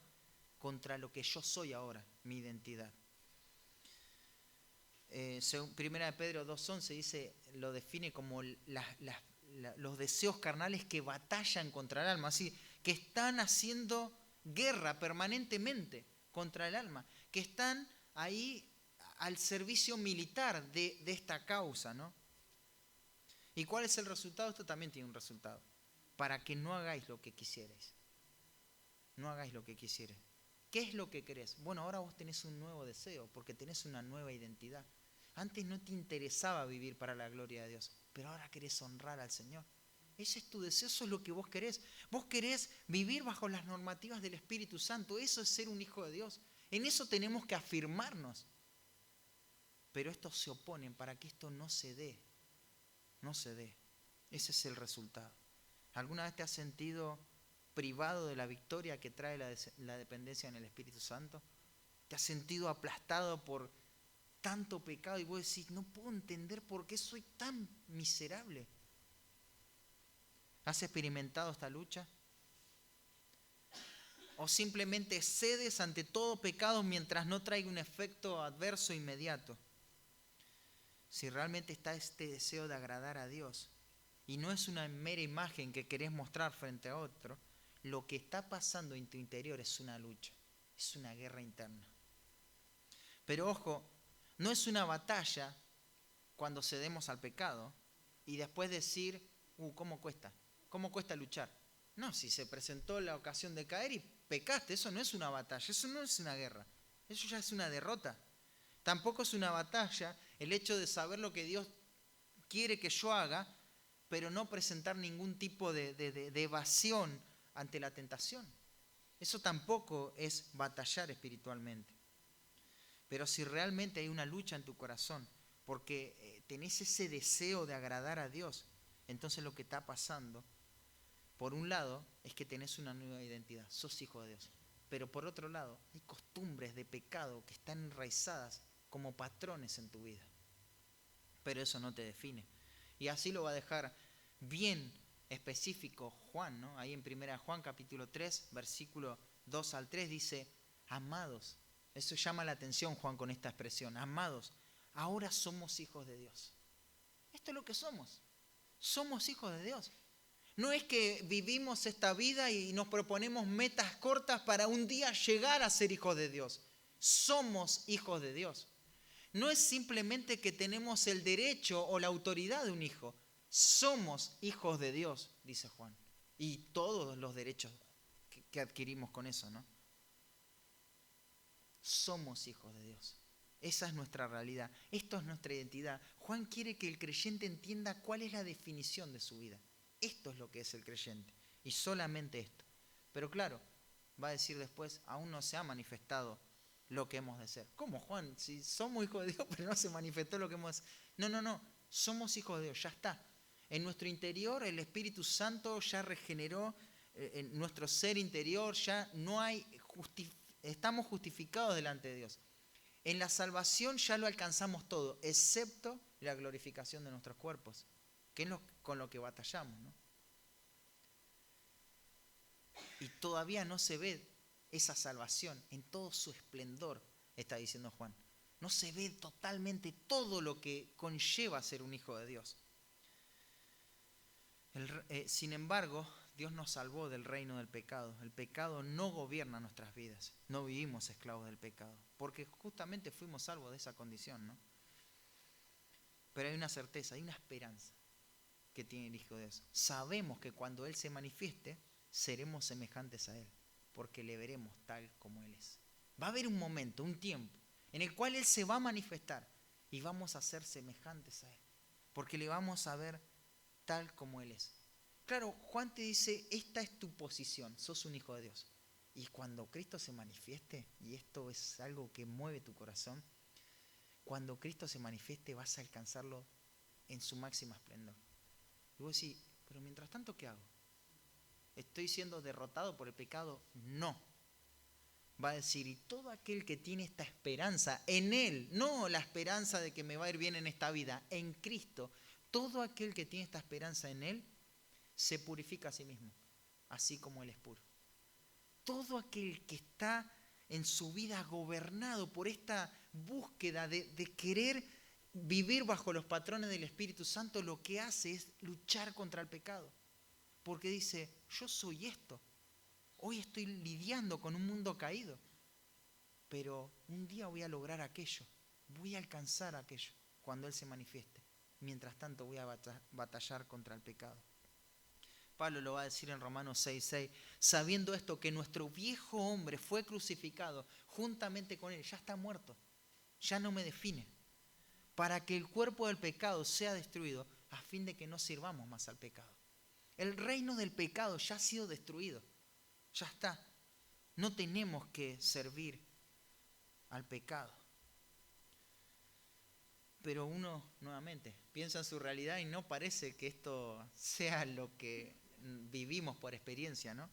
contra lo que yo soy ahora, mi identidad. Primera de Pedro 2:11 dice, lo define como los deseos carnales que batallan contra el alma, así que están haciendo guerra permanentemente contra el alma, que están ahí al servicio militar de esta causa, ¿no? ¿Y cuál es el resultado? Esto también tiene un resultado. Para que no hagáis lo que quisierais. No hagáis lo que quisierais. ¿Qué es lo que querés? Bueno, ahora vos tenés un nuevo deseo, porque tenés una nueva identidad. Antes no te interesaba vivir para la gloria de Dios, pero ahora querés honrar al Señor. Ese es tu deseo, eso es lo que vos querés. Vos querés vivir bajo las normativas del Espíritu Santo. Eso es ser un hijo de Dios. En eso tenemos que afirmarnos. Pero estos se oponen para que esto no se dé. No se dé. Ese es el resultado. ¿Alguna vez te has sentido privado de la victoria que trae la dependencia en el Espíritu Santo? ¿Te has sentido aplastado por tanto pecado y vos decís, no puedo entender por qué soy tan miserable? ¿Has experimentado esta lucha? ¿O simplemente cedes ante todo pecado mientras no traiga un efecto adverso inmediato? Si realmente está este deseo de agradar a Dios y no es una mera imagen que querés mostrar frente a otro, lo que está pasando en tu interior es una lucha, es una guerra interna. Pero ojo, no es una batalla cuando cedemos al pecado y después decir, ¿cómo cuesta? ¿Cómo cuesta luchar? No, si se presentó la ocasión de caer y pecaste, eso no es una batalla, eso no es una guerra, eso ya es una derrota. Tampoco es una batalla el hecho de saber lo que Dios quiere que yo haga, pero no presentar ningún tipo de evasión ante la tentación. Eso tampoco es batallar espiritualmente. Pero si realmente hay una lucha en tu corazón, porque tenés ese deseo de agradar a Dios, entonces lo que está pasando, por un lado, es que tenés una nueva identidad, sos hijo de Dios. Pero por otro lado, hay costumbres de pecado que están enraizadas como patrones en tu vida. Pero eso no te define. Y así lo va a dejar bien específico Juan, ¿no? Ahí en 1 Juan capítulo 3, versículo 2 al 3 dice, amados, eso llama la atención Juan con esta expresión, amados, ahora somos hijos de Dios. Esto es lo que somos. Somos hijos de Dios. No es que vivimos esta vida y nos proponemos metas cortas para un día llegar a ser hijos de Dios. Somos hijos de Dios. No es simplemente que tenemos el derecho o la autoridad de un hijo. Somos hijos de Dios, dice Juan. Y todos los derechos que adquirimos con eso, ¿no? Somos hijos de Dios. Esa es nuestra realidad. Esto es nuestra identidad. Juan quiere que el creyente entienda cuál es la definición de su vida. Esto es lo que es el creyente. Y solamente esto. Pero claro, va a decir después, aún no se ha manifestado lo que hemos de ser. ¿Cómo, Juan? Si somos hijos de Dios, pero no se manifestó lo que hemos de ser. No. Somos hijos de Dios, ya está. En nuestro interior el Espíritu Santo ya regeneró en nuestro ser interior, ya no hay, estamos justificados delante de Dios. En la salvación ya lo alcanzamos todo, excepto la glorificación de nuestros cuerpos, que es con lo que batallamos, ¿no? Y todavía no se ve esa salvación en todo su esplendor, está diciendo Juan. No se ve totalmente todo lo que conlleva ser un hijo de Dios. Sin embargo, Dios nos salvó del reino del pecado. El pecado no gobierna nuestras vidas. No vivimos esclavos del pecado, porque justamente fuimos salvos de esa condición, ¿no? Pero hay una certeza, hay una esperanza que tiene el Hijo de Dios. Sabemos que cuando Él se manifieste, seremos semejantes a Él, porque le veremos tal como Él es. Va a haber un momento, un tiempo, en el cual Él se va a manifestar y vamos a ser semejantes a Él, porque le vamos a ver tal como Él es. Claro, Juan te dice, esta es tu posición, sos un hijo de Dios. Y cuando Cristo se manifieste, y esto es algo que mueve tu corazón, cuando Cristo se manifieste vas a alcanzarlo en su máxima esplendor. Y vos decís, pero mientras tanto, ¿qué hago? ¿Estoy siendo derrotado por el pecado? No. Va a decir, y todo aquel que tiene esta esperanza en Él, no la esperanza de que me va a ir bien en esta vida, en Cristo, todo aquel que tiene esta esperanza en Él, se purifica a sí mismo, así como Él es puro. Todo aquel que está en su vida gobernado por esta búsqueda de querer vivir bajo los patrones del Espíritu Santo, lo que hace es luchar contra el pecado. Porque dice, yo soy esto. Hoy estoy lidiando con un mundo caído, pero un día voy a lograr aquello. Voy a alcanzar aquello cuando Él se manifieste. Mientras tanto voy a batallar contra el pecado. Pablo lo va a decir en Romanos 6:6, sabiendo esto, que nuestro viejo hombre fue crucificado juntamente con Él, ya está muerto, ya no me define, para que el cuerpo del pecado sea destruido, a fin de que no sirvamos más al pecado. El reino del pecado ya ha sido destruido, ya está, no tenemos que servir al pecado. Pero uno, nuevamente, piensa en su realidad y no parece que esto sea lo que vivimos por experiencia, ¿no?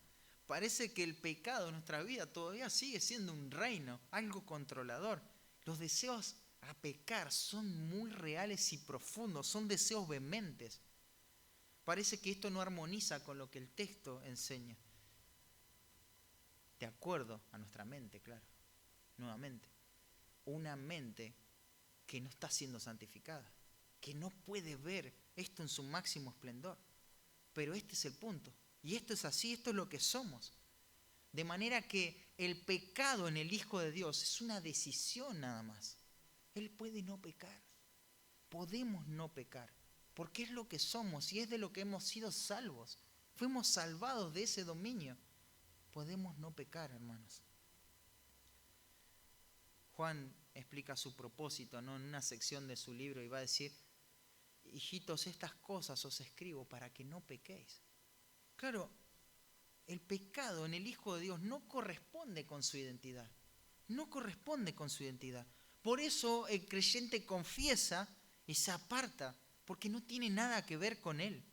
Parece que el pecado en nuestra vida todavía sigue siendo un reino, algo controlador. Los deseos a pecar son muy reales y profundos, son deseos vehementes. Parece que esto no armoniza con lo que el texto enseña. De acuerdo a nuestra mente, claro, nuevamente. Una mente que no está siendo santificada, que no puede ver esto en su máximo esplendor. Pero este es el punto. Y esto es así, esto es lo que somos. De manera que el pecado en el Hijo de Dios es una decisión nada más. Él puede no pecar. Podemos no pecar. Porque es lo que somos y es de lo que hemos sido salvos. Fuimos salvados de ese dominio. Podemos no pecar, hermanos. Juan explica su propósito, ¿no?, en una sección de su libro y va a decir, hijitos, estas cosas os escribo para que no pequéis. Claro, el pecado en el Hijo de Dios no corresponde con su identidad. No corresponde con su identidad. Por eso el creyente confiesa y se aparta, porque no tiene nada que ver con él.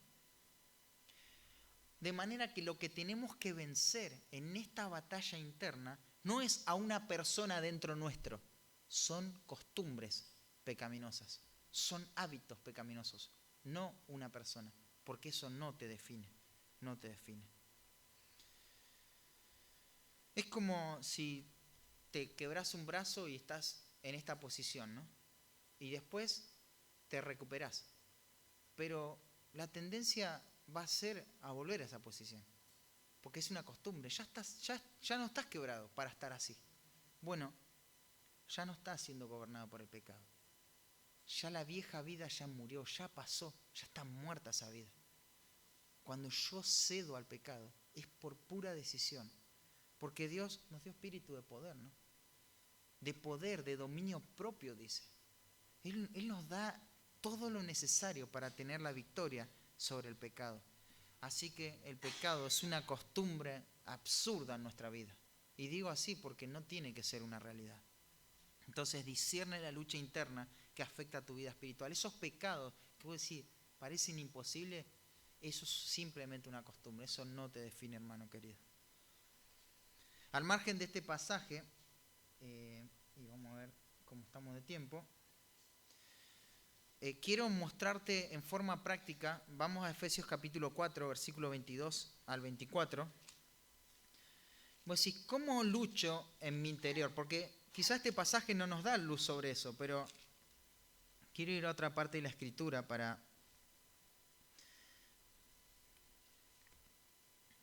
De manera que lo que tenemos que vencer en esta batalla interna no es a una persona dentro nuestro, son costumbres pecaminosas, son hábitos pecaminosos, no una persona, porque eso no te define, no te define. Es como si te quebras un brazo y estás en esta posición, ¿no? Y después te recuperás, pero la tendencia va a ser a volver a esa posición, porque es una costumbre, ya no estás quebrado para estar así. Bueno, ya no estás siendo gobernado por el pecado. Ya la vieja vida ya murió, ya pasó, ya está muerta esa vida. Cuando yo cedo al pecado es por pura decisión, porque Dios nos dio espíritu de poder, ¿no? De poder, de dominio propio, dice. Él nos da todo lo necesario para tener la victoria sobre el pecado. Así que el pecado es una costumbre absurda en nuestra vida. Y digo así porque no tiene que ser una realidad. Entonces discierne la lucha interna que afecta a tu vida espiritual. Esos pecados que vos decís parecen imposibles, eso es simplemente una costumbre, eso no te define, hermano querido. Al margen de este pasaje, y vamos a ver cómo estamos de tiempo, quiero mostrarte en forma práctica, vamos a Efesios capítulo 4, versículo 22 al 24. Vos decís, ¿cómo lucho en mi interior? Porque quizás este pasaje no nos da luz sobre eso, pero quiero ir a otra parte de la Escritura para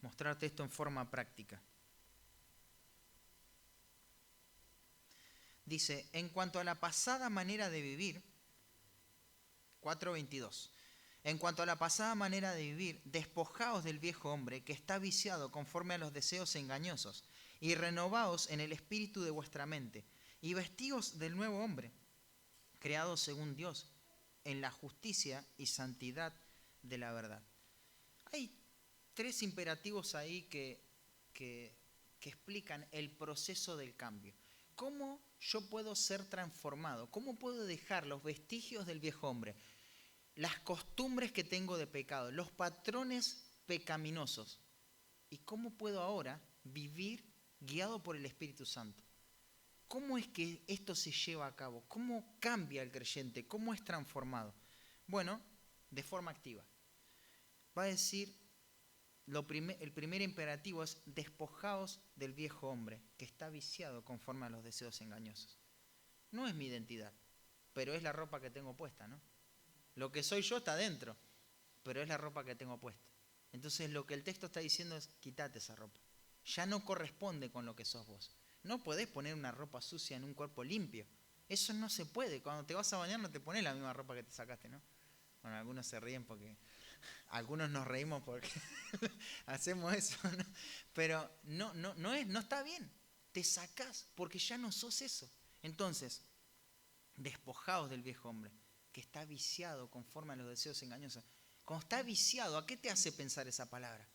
mostrarte esto en forma práctica. Dice, en cuanto a la pasada manera de vivir, 4:22, en cuanto a la pasada manera de vivir, despojaos del viejo hombre que está viciado conforme a los deseos engañosos, y renovaos en el espíritu de vuestra mente, y vestíos del nuevo hombre, creado según Dios, en la justicia y santidad de la verdad. Hay tres imperativos ahí que explican el proceso del cambio. ¿Cómo yo puedo ser transformado? ¿Cómo puedo dejar los vestigios del viejo hombre? Las costumbres que tengo de pecado, los patrones pecaminosos. ¿Y cómo puedo ahora vivir guiado por el Espíritu Santo? ¿Cómo es que esto se lleva a cabo? ¿Cómo cambia el creyente? ¿Cómo es transformado? Bueno, de forma activa. Va a decir, el primer imperativo es despojaos del viejo hombre que está viciado conforme a los deseos engañosos. No es mi identidad, pero es la ropa que tengo puesta, ¿no? Lo que soy yo está dentro, pero es la ropa que tengo puesta. Entonces lo que el texto está diciendo es, quítate esa ropa. Ya no corresponde con lo que sos vos. No podés poner una ropa sucia en un cuerpo limpio. Eso no se puede. Cuando te vas a bañar no te pones la misma ropa que te sacaste, ¿no? Bueno, algunos se ríen porque... Algunos nos reímos porque hacemos eso, ¿no? Pero no está bien. Te sacás porque ya no sos eso. Entonces, despojaos del viejo hombre que está viciado conforme a los deseos engañosos. Cuando está viciado, ¿a qué te hace pensar esa palabra?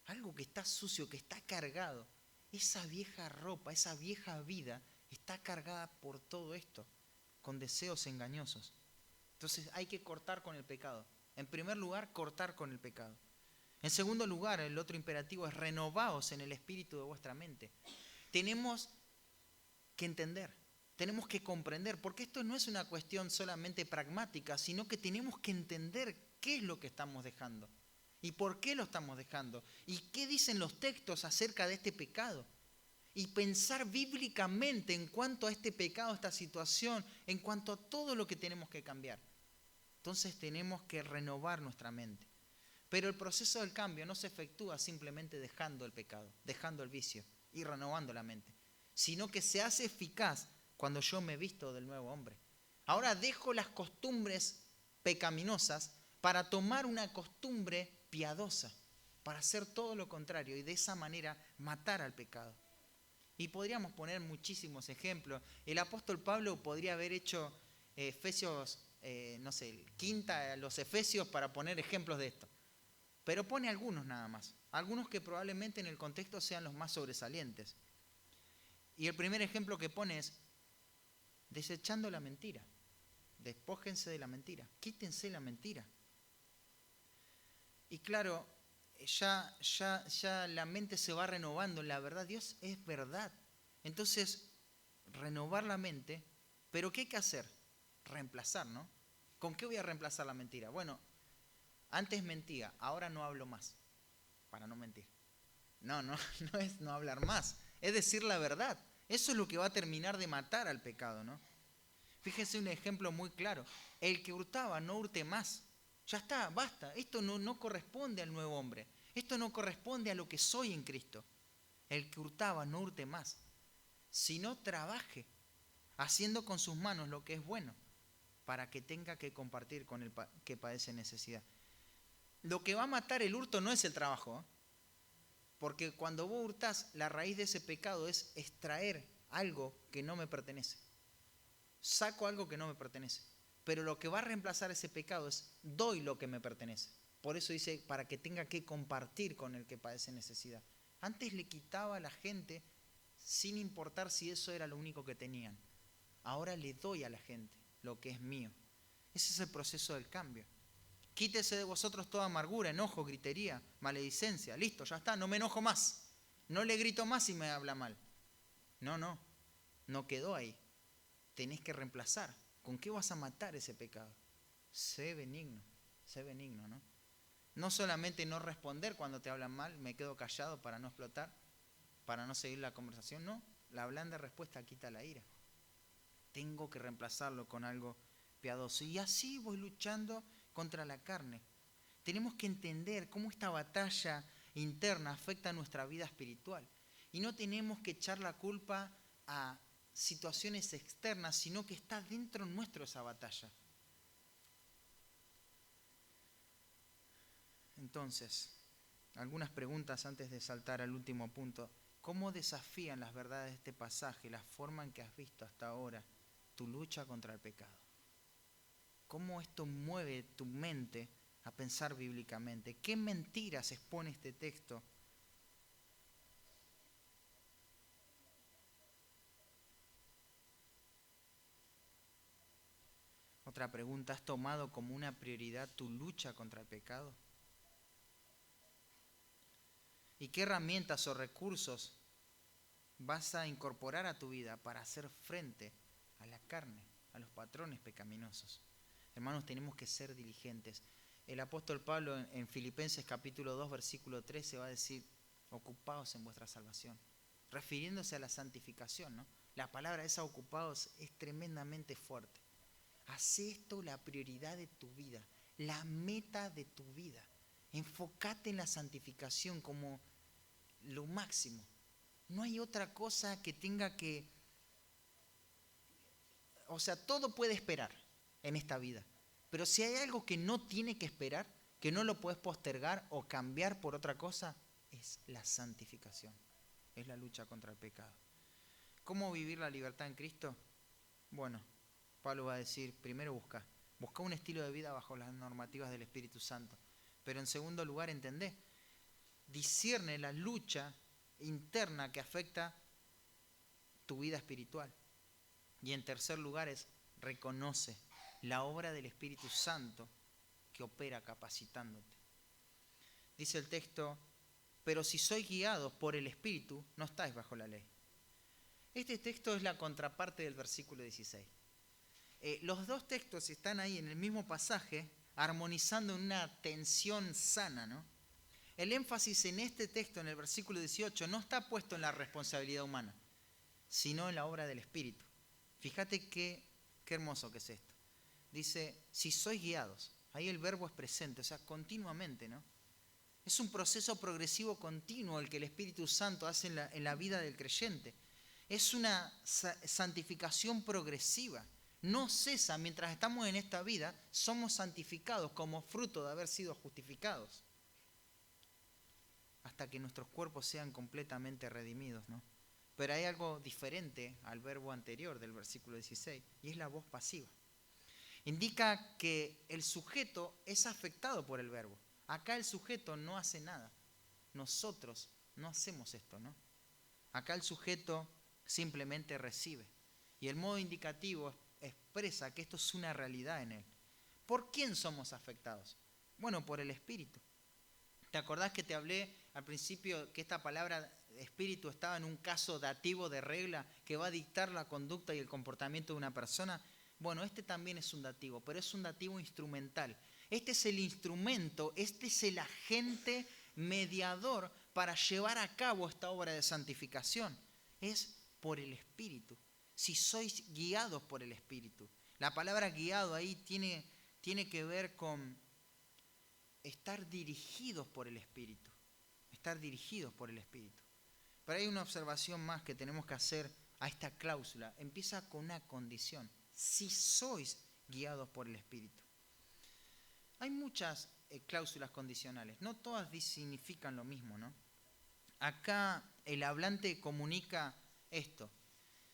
Algo que está sucio, que está cargado. Esa vieja ropa, esa vieja vida está cargada por todo esto, con deseos engañosos. Entonces hay que cortar con el pecado. En primer lugar, cortar con el pecado. En segundo lugar, el otro imperativo es renovaos en el espíritu de vuestra mente. Tenemos que entender, tenemos que comprender, porque esto no es una cuestión solamente pragmática, sino que tenemos que entender qué es lo que estamos dejando y por qué lo estamos dejando y qué dicen los textos acerca de este pecado. Y pensar bíblicamente en cuanto a este pecado, esta situación, en cuanto a todo lo que tenemos que cambiar. Entonces tenemos que renovar nuestra mente. Pero el proceso del cambio no se efectúa simplemente dejando el pecado, dejando el vicio y renovando la mente, sino que se hace eficaz cuando yo me visto del nuevo hombre. Ahora dejo las costumbres pecaminosas para tomar una costumbre piadosa, para hacer todo lo contrario y de esa manera matar al pecado. Y podríamos poner muchísimos ejemplos. El apóstol Pablo podría haber hecho Efesios, quinta a los Efesios para poner ejemplos de esto. Pero pone algunos nada más. Algunos que probablemente en el contexto sean los más sobresalientes. Y el primer ejemplo que pone es desechando la mentira. Despójense de la mentira. Quítense la mentira. Y claro, ya la mente se va renovando en la verdad. Dios es verdad. Entonces, renovar la mente, pero ¿qué hay que hacer? Reemplazar, ¿no? ¿Con qué voy a reemplazar la mentira? Bueno, antes mentía, ahora no hablo más, para no mentir. No es no hablar más, es decir la verdad. Eso es lo que va a terminar de matar al pecado, ¿no? Fíjese un ejemplo muy claro. El que hurtaba, no hurte más. Ya está, basta. Esto no corresponde al nuevo hombre. Esto no corresponde a lo que soy en Cristo. El que hurtaba, no hurte más, sino trabaje, haciendo con sus manos lo que es bueno, para que tenga que compartir con el que padece necesidad. Lo que va a matar el hurto no es el trabajo, ¿eh? Porque cuando vos hurtás, la raíz de ese pecado es extraer algo que no me pertenece. Saco algo que no me pertenece. Pero lo que va a reemplazar ese pecado es doy lo que me pertenece. Por eso dice, para que tenga que compartir con el que padece necesidad. Antes le quitaba a la gente sin importar si eso era lo único que tenían. ahora le doy a la gente lo que es mío. Ese es el proceso del cambio. Quítese de vosotros toda amargura, enojo, gritería, maledicencia. Listo, ya está, no me enojo más. No le grito más si me habla mal. No quedó ahí. Tenés que reemplazar. ¿Con qué vas a matar ese pecado? Sé benigno, ¿no? No solamente no responder cuando te hablan mal, me quedo callado para no explotar, para no seguir la conversación. No, la blanda respuesta quita la ira. Tengo que reemplazarlo con algo piadoso. Y así voy luchando contra la carne. Tenemos que entender cómo esta batalla interna afecta a nuestra vida espiritual. Y no tenemos que echar la culpa a situaciones externas, sino que está dentro nuestro esa batalla. Entonces, algunas preguntas antes de saltar al último punto. ¿Cómo desafían las verdades de este pasaje la forma en que has visto hasta ahora tu lucha contra el pecado? ¿Cómo esto mueve tu mente a pensar bíblicamente? ¿Qué mentiras expone este texto? Otra pregunta, ¿has tomado como una prioridad tu lucha contra el pecado? ¿Y qué herramientas o recursos vas a incorporar a tu vida para hacer frente a la carne, a los patrones pecaminosos? Hermanos, tenemos que ser diligentes. El apóstol Pablo en Filipenses capítulo 2, versículo 13 va a decir, ocupaos en vuestra salvación, refiriéndose a la santificación, ¿no? La palabra esa ocupaos es tremendamente fuerte. Haz esto la prioridad de tu vida, la meta de tu vida. Enfócate en la santificación como lo máximo. No hay otra cosa que tenga que... O sea, todo puede esperar en esta vida. Pero si hay algo que no tiene que esperar, que no lo puedes postergar o cambiar por otra cosa, es la santificación. Es la lucha contra el pecado. ¿Cómo vivir la libertad en Cristo? Bueno, Pablo va a decir, primero busca un estilo de vida bajo las normativas del Espíritu Santo. Pero en segundo lugar, discierne la lucha interna que afecta tu vida espiritual. Y en tercer lugar reconoce la obra del Espíritu Santo que opera capacitándote. Dice el texto, pero si sois guiados por el Espíritu, no estáis bajo la ley. Este texto es la contraparte del versículo 16. Los dos textos están ahí en el mismo pasaje, armonizando en una tensión sana, ¿no? El énfasis en este texto, en el versículo 18, no está puesto en la responsabilidad humana, sino en la obra del Espíritu. Fíjate qué hermoso que es esto. Dice, si sois guiados, ahí el verbo es presente, o sea, continuamente, ¿no? Es un proceso progresivo continuo el que el Espíritu Santo hace en la vida del creyente. Es una santificación progresiva. No cesa, mientras estamos en esta vida, somos santificados como fruto de haber sido justificados. Hasta que nuestros cuerpos sean completamente redimidos, ¿no? Pero hay algo diferente al verbo anterior del versículo 16, y es la voz pasiva. Indica que el sujeto es afectado por el verbo. Acá el sujeto no hace nada. Nosotros no hacemos esto, ¿no? Acá el sujeto simplemente recibe. Y el modo indicativo expresa que esto es una realidad en él. ¿Por quién somos afectados? Bueno, por el Espíritu. ¿Te acordás que te hablé al principio que esta palabra espíritu estaba en un caso dativo de regla que va a dictar la conducta y el comportamiento de una persona? Bueno, este también es un dativo, pero es un dativo instrumental. Este es el instrumento, este es el agente mediador para llevar a cabo esta obra de santificación. Es por el Espíritu. Si sois guiados por el Espíritu. La palabra guiado ahí tiene que ver con estar dirigidos por el Espíritu. Estar dirigidos por el Espíritu. Pero hay una observación más que tenemos que hacer a esta cláusula. Empieza con una condición. Si sois guiados por el Espíritu. Hay muchas cláusulas condicionales. No todas significan lo mismo, ¿no? Acá el hablante comunica esto.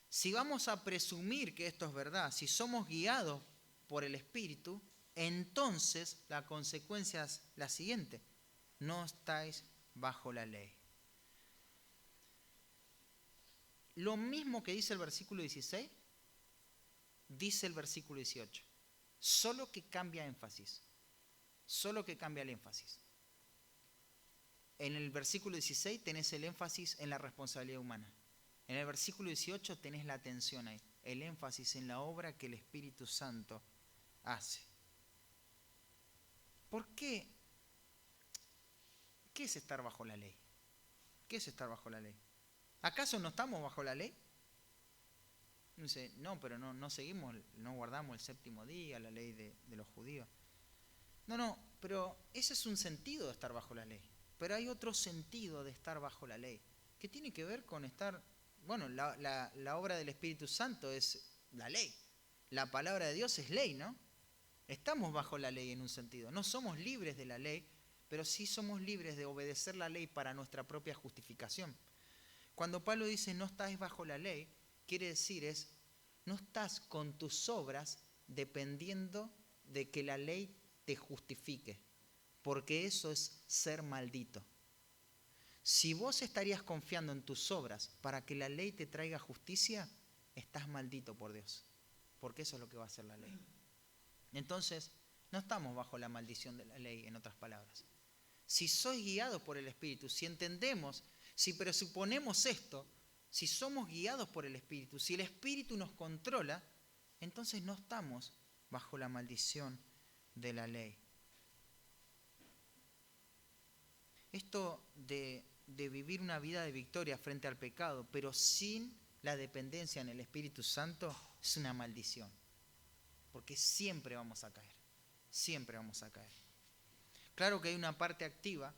Si vamos a presumir que esto es verdad, si somos guiados por el Espíritu, entonces la consecuencia es la siguiente. No estáis bajo la ley. Lo mismo que dice el versículo 16, dice el versículo 18. Solo que cambia énfasis. Solo que cambia el énfasis. En el versículo 16 tenés el énfasis en la responsabilidad humana. En el versículo 18 tenés la atención ahí. El énfasis en la obra que el Espíritu Santo hace. ¿Por qué? ¿Qué es estar bajo la ley? ¿Qué es estar bajo la ley? ¿Acaso no estamos bajo la ley? No, pero no seguimos, no guardamos el séptimo día, la ley de los judíos. No, pero ese es un sentido de estar bajo la ley. Pero hay otro sentido de estar bajo la ley, que tiene que ver con estar, bueno, la obra del Espíritu Santo es la ley. La palabra de Dios es ley, ¿no? Estamos bajo la ley en un sentido. No somos libres de la ley, pero sí somos libres de obedecer la ley para nuestra propia justificación. Cuando Pablo dice no estáis bajo la ley, quiere decir no estás con tus obras dependiendo de que la ley te justifique, porque eso es ser maldito. Si vos estarías confiando en tus obras para que la ley te traiga justicia, estás maldito por Dios, porque eso es lo que va a hacer la ley. Entonces, no estamos bajo la maldición de la ley, en otras palabras. Si sois guiados por el Espíritu, si entendemos, si presuponemos esto, si somos guiados por el Espíritu, si el Espíritu nos controla, entonces no estamos bajo la maldición de la ley. Esto de vivir una vida de victoria frente al pecado, pero sin la dependencia en el Espíritu Santo, es una maldición. Porque siempre vamos a caer. Siempre vamos a caer. Claro que hay una parte activa,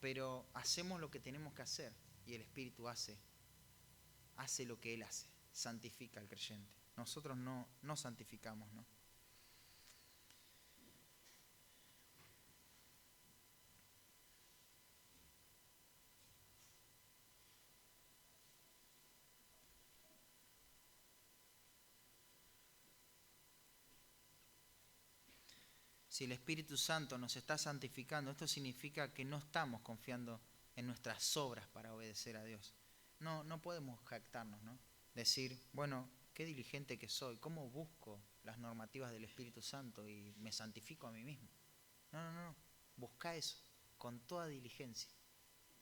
pero hacemos lo que tenemos que hacer y el Espíritu hace lo que Él hace, santifica al creyente. Nosotros no santificamos, ¿no? Si el Espíritu Santo nos está santificando, esto significa que no estamos confiando en nuestras obras para obedecer a Dios. No podemos jactarnos, ¿no? Decir, bueno, qué diligente que soy, cómo busco las normativas del Espíritu Santo y me santifico a mí mismo. No. Busca eso con toda diligencia,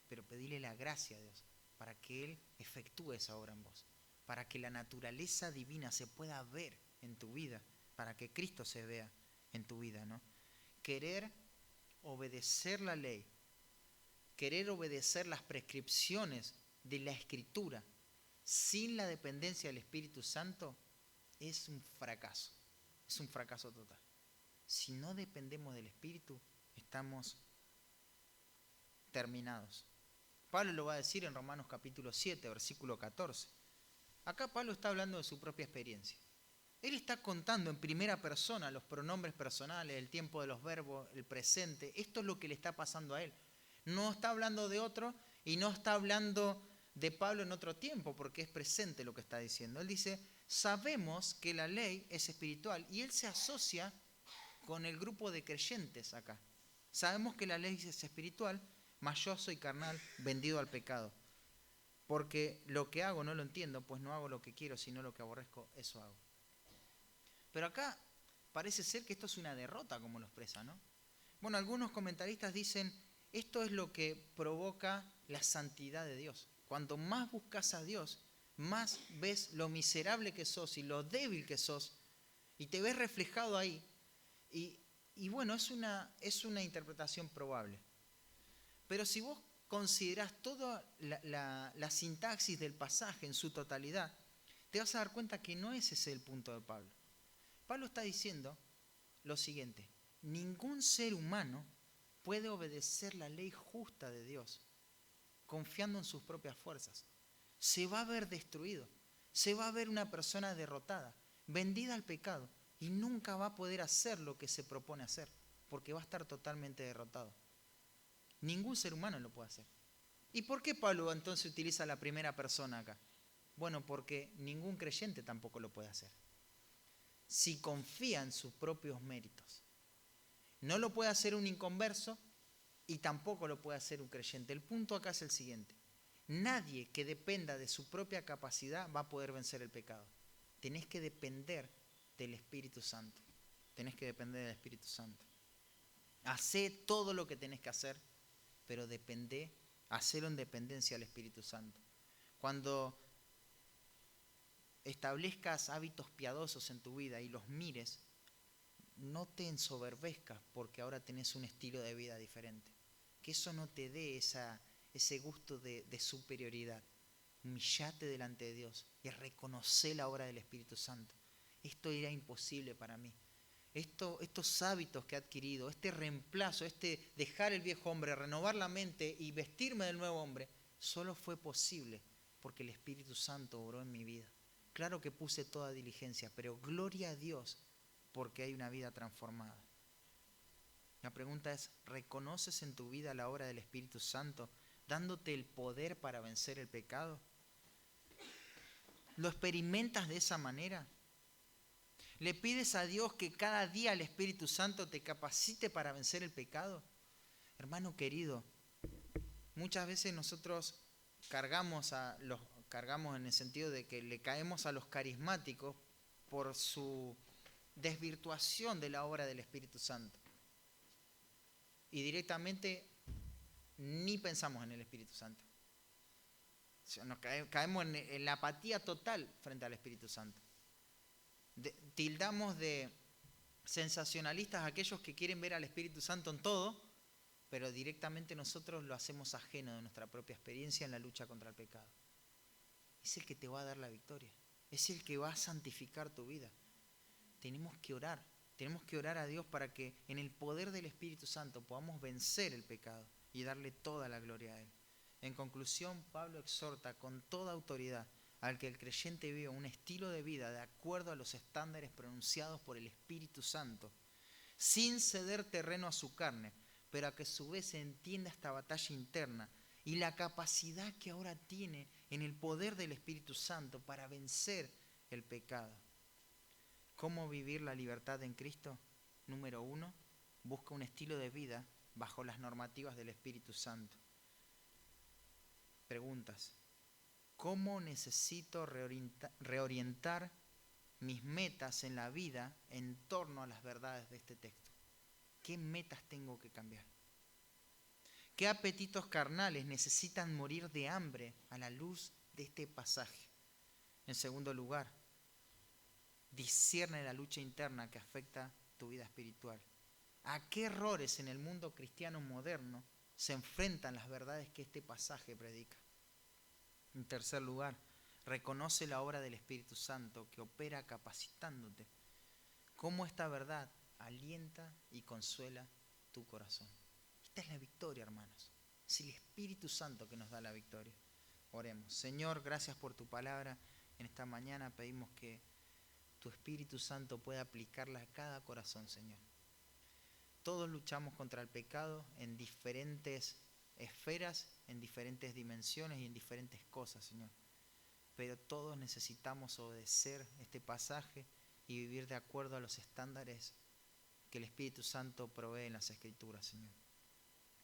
pero pedile la gracia a Dios para que Él efectúe esa obra en vos, para que la naturaleza divina se pueda ver en tu vida, para que Cristo se vea en tu vida, ¿no? Querer obedecer la ley, querer obedecer las prescripciones de la Escritura sin la dependencia del Espíritu Santo es un fracaso total. Si no dependemos del Espíritu, estamos terminados. Pablo lo va a decir en Romanos capítulo 7, versículo 14. Acá Pablo está hablando de su propia experiencia. Él está contando en primera persona los pronombres personales, el tiempo de los verbos, el presente. Esto es lo que le está pasando a él. No está hablando de otro y no está hablando de Pablo en otro tiempo, porque es presente lo que está diciendo. Él dice, sabemos que la ley es espiritual, y él se asocia con el grupo de creyentes acá. Sabemos que la ley es espiritual, mas yo soy carnal, vendido al pecado. Porque lo que hago no lo entiendo, pues no hago lo que quiero, sino lo que aborrezco, eso hago. Pero acá parece ser que esto es una derrota, como lo expresa, ¿no? Bueno, algunos comentaristas dicen, esto es lo que provoca la santidad de Dios. Cuanto más buscas a Dios, más ves lo miserable que sos y lo débil que sos, y te ves reflejado ahí. Y bueno, es una interpretación probable. Pero si vos considerás toda la sintaxis del pasaje en su totalidad, te vas a dar cuenta que no es ese el punto de Pablo. Pablo está diciendo lo siguiente: ningún ser humano puede obedecer la ley justa de Dios confiando en sus propias fuerzas. Se va a ver destruido, se va a ver una persona derrotada, vendida al pecado, y nunca va a poder hacer lo que se propone hacer, porque va a estar totalmente derrotado. Ningún ser humano lo puede hacer. ¿Y por qué Pablo entonces utiliza la primera persona acá? Bueno, porque ningún creyente tampoco lo puede hacer. Si confía en sus propios méritos. No lo puede hacer un inconverso y tampoco lo puede hacer un creyente. El punto acá es el siguiente: nadie que dependa de su propia capacidad va a poder vencer el pecado. tenés que depender del Espíritu Santo. Tenés que depender del Espíritu Santo. Hacé todo lo que tenés que hacer, pero hacelo en dependencia del Espíritu Santo. Cuando establezcas hábitos piadosos en tu vida y los mires, no te ensoberbezcas porque ahora tenés un estilo de vida diferente. Que eso no te dé ese gusto de superioridad. Humillate delante de Dios y reconoce la obra del Espíritu Santo. Esto era imposible para mí. Estos hábitos que he adquirido, este reemplazo, dejar el viejo hombre, renovar la mente y vestirme del nuevo hombre, solo fue posible porque el Espíritu Santo obró en mi vida. Claro que puse toda diligencia, pero gloria a Dios porque hay una vida transformada. La pregunta es, ¿reconoces en tu vida la obra del Espíritu Santo dándote el poder para vencer el pecado? ¿Lo experimentas de esa manera? ¿Le pides a Dios que cada día el Espíritu Santo te capacite para vencer el pecado? Hermano querido, muchas veces nosotros cargamos en el sentido de que le caemos a los carismáticos por su desvirtuación de la obra del Espíritu Santo. Y directamente ni pensamos en el Espíritu Santo. O sea, caemos en la apatía total frente al Espíritu Santo. Tildamos de sensacionalistas a aquellos que quieren ver al Espíritu Santo en todo, pero directamente nosotros lo hacemos ajeno de nuestra propia experiencia en la lucha contra el pecado. Es el que te va a dar la victoria, es el que va a santificar tu vida. Tenemos que orar a Dios para que en el poder del Espíritu Santo podamos vencer el pecado y darle toda la gloria a Él. En conclusión, Pablo exhorta con toda autoridad al que el creyente viva un estilo de vida de acuerdo a los estándares pronunciados por el Espíritu Santo, sin ceder terreno a su carne, pero a que a su vez se entienda esta batalla interna y la capacidad que ahora tiene en el poder del Espíritu Santo para vencer el pecado. ¿Cómo vivir la libertad en Cristo? Número 1, busca un estilo de vida bajo las normativas del Espíritu Santo. Preguntas. ¿Cómo necesito reorientar mis metas en la vida en torno a las verdades de este texto? ¿Qué metas tengo que cambiar? ¿Qué apetitos carnales necesitan morir de hambre a la luz de este pasaje? En segundo lugar, discierne la lucha interna que afecta tu vida espiritual. ¿A qué errores en el mundo cristiano moderno se enfrentan las verdades que este pasaje predica? En tercer lugar, reconoce la obra del Espíritu Santo que opera capacitándote. ¿Cómo esta verdad alienta y consuela tu corazón? Esta es la victoria, hermanos. Es el Espíritu Santo que nos da la victoria. Oremos. Señor, gracias por tu palabra. En esta mañana pedimos que tu Espíritu Santo pueda aplicarla a cada corazón, Señor. Todos luchamos contra el pecado en diferentes esferas, en diferentes dimensiones y en diferentes cosas, Señor. Pero todos necesitamos obedecer este pasaje y vivir de acuerdo a los estándares que el Espíritu Santo provee en las Escrituras, Señor.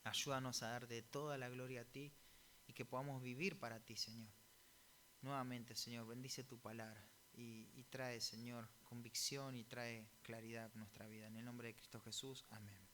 Ayúdanos a dar de toda la gloria a ti y que podamos vivir para ti, Señor. Nuevamente, Señor, bendice tu palabra y trae, Señor, convicción y trae claridad a nuestra vida. En el nombre de Cristo Jesús, amén.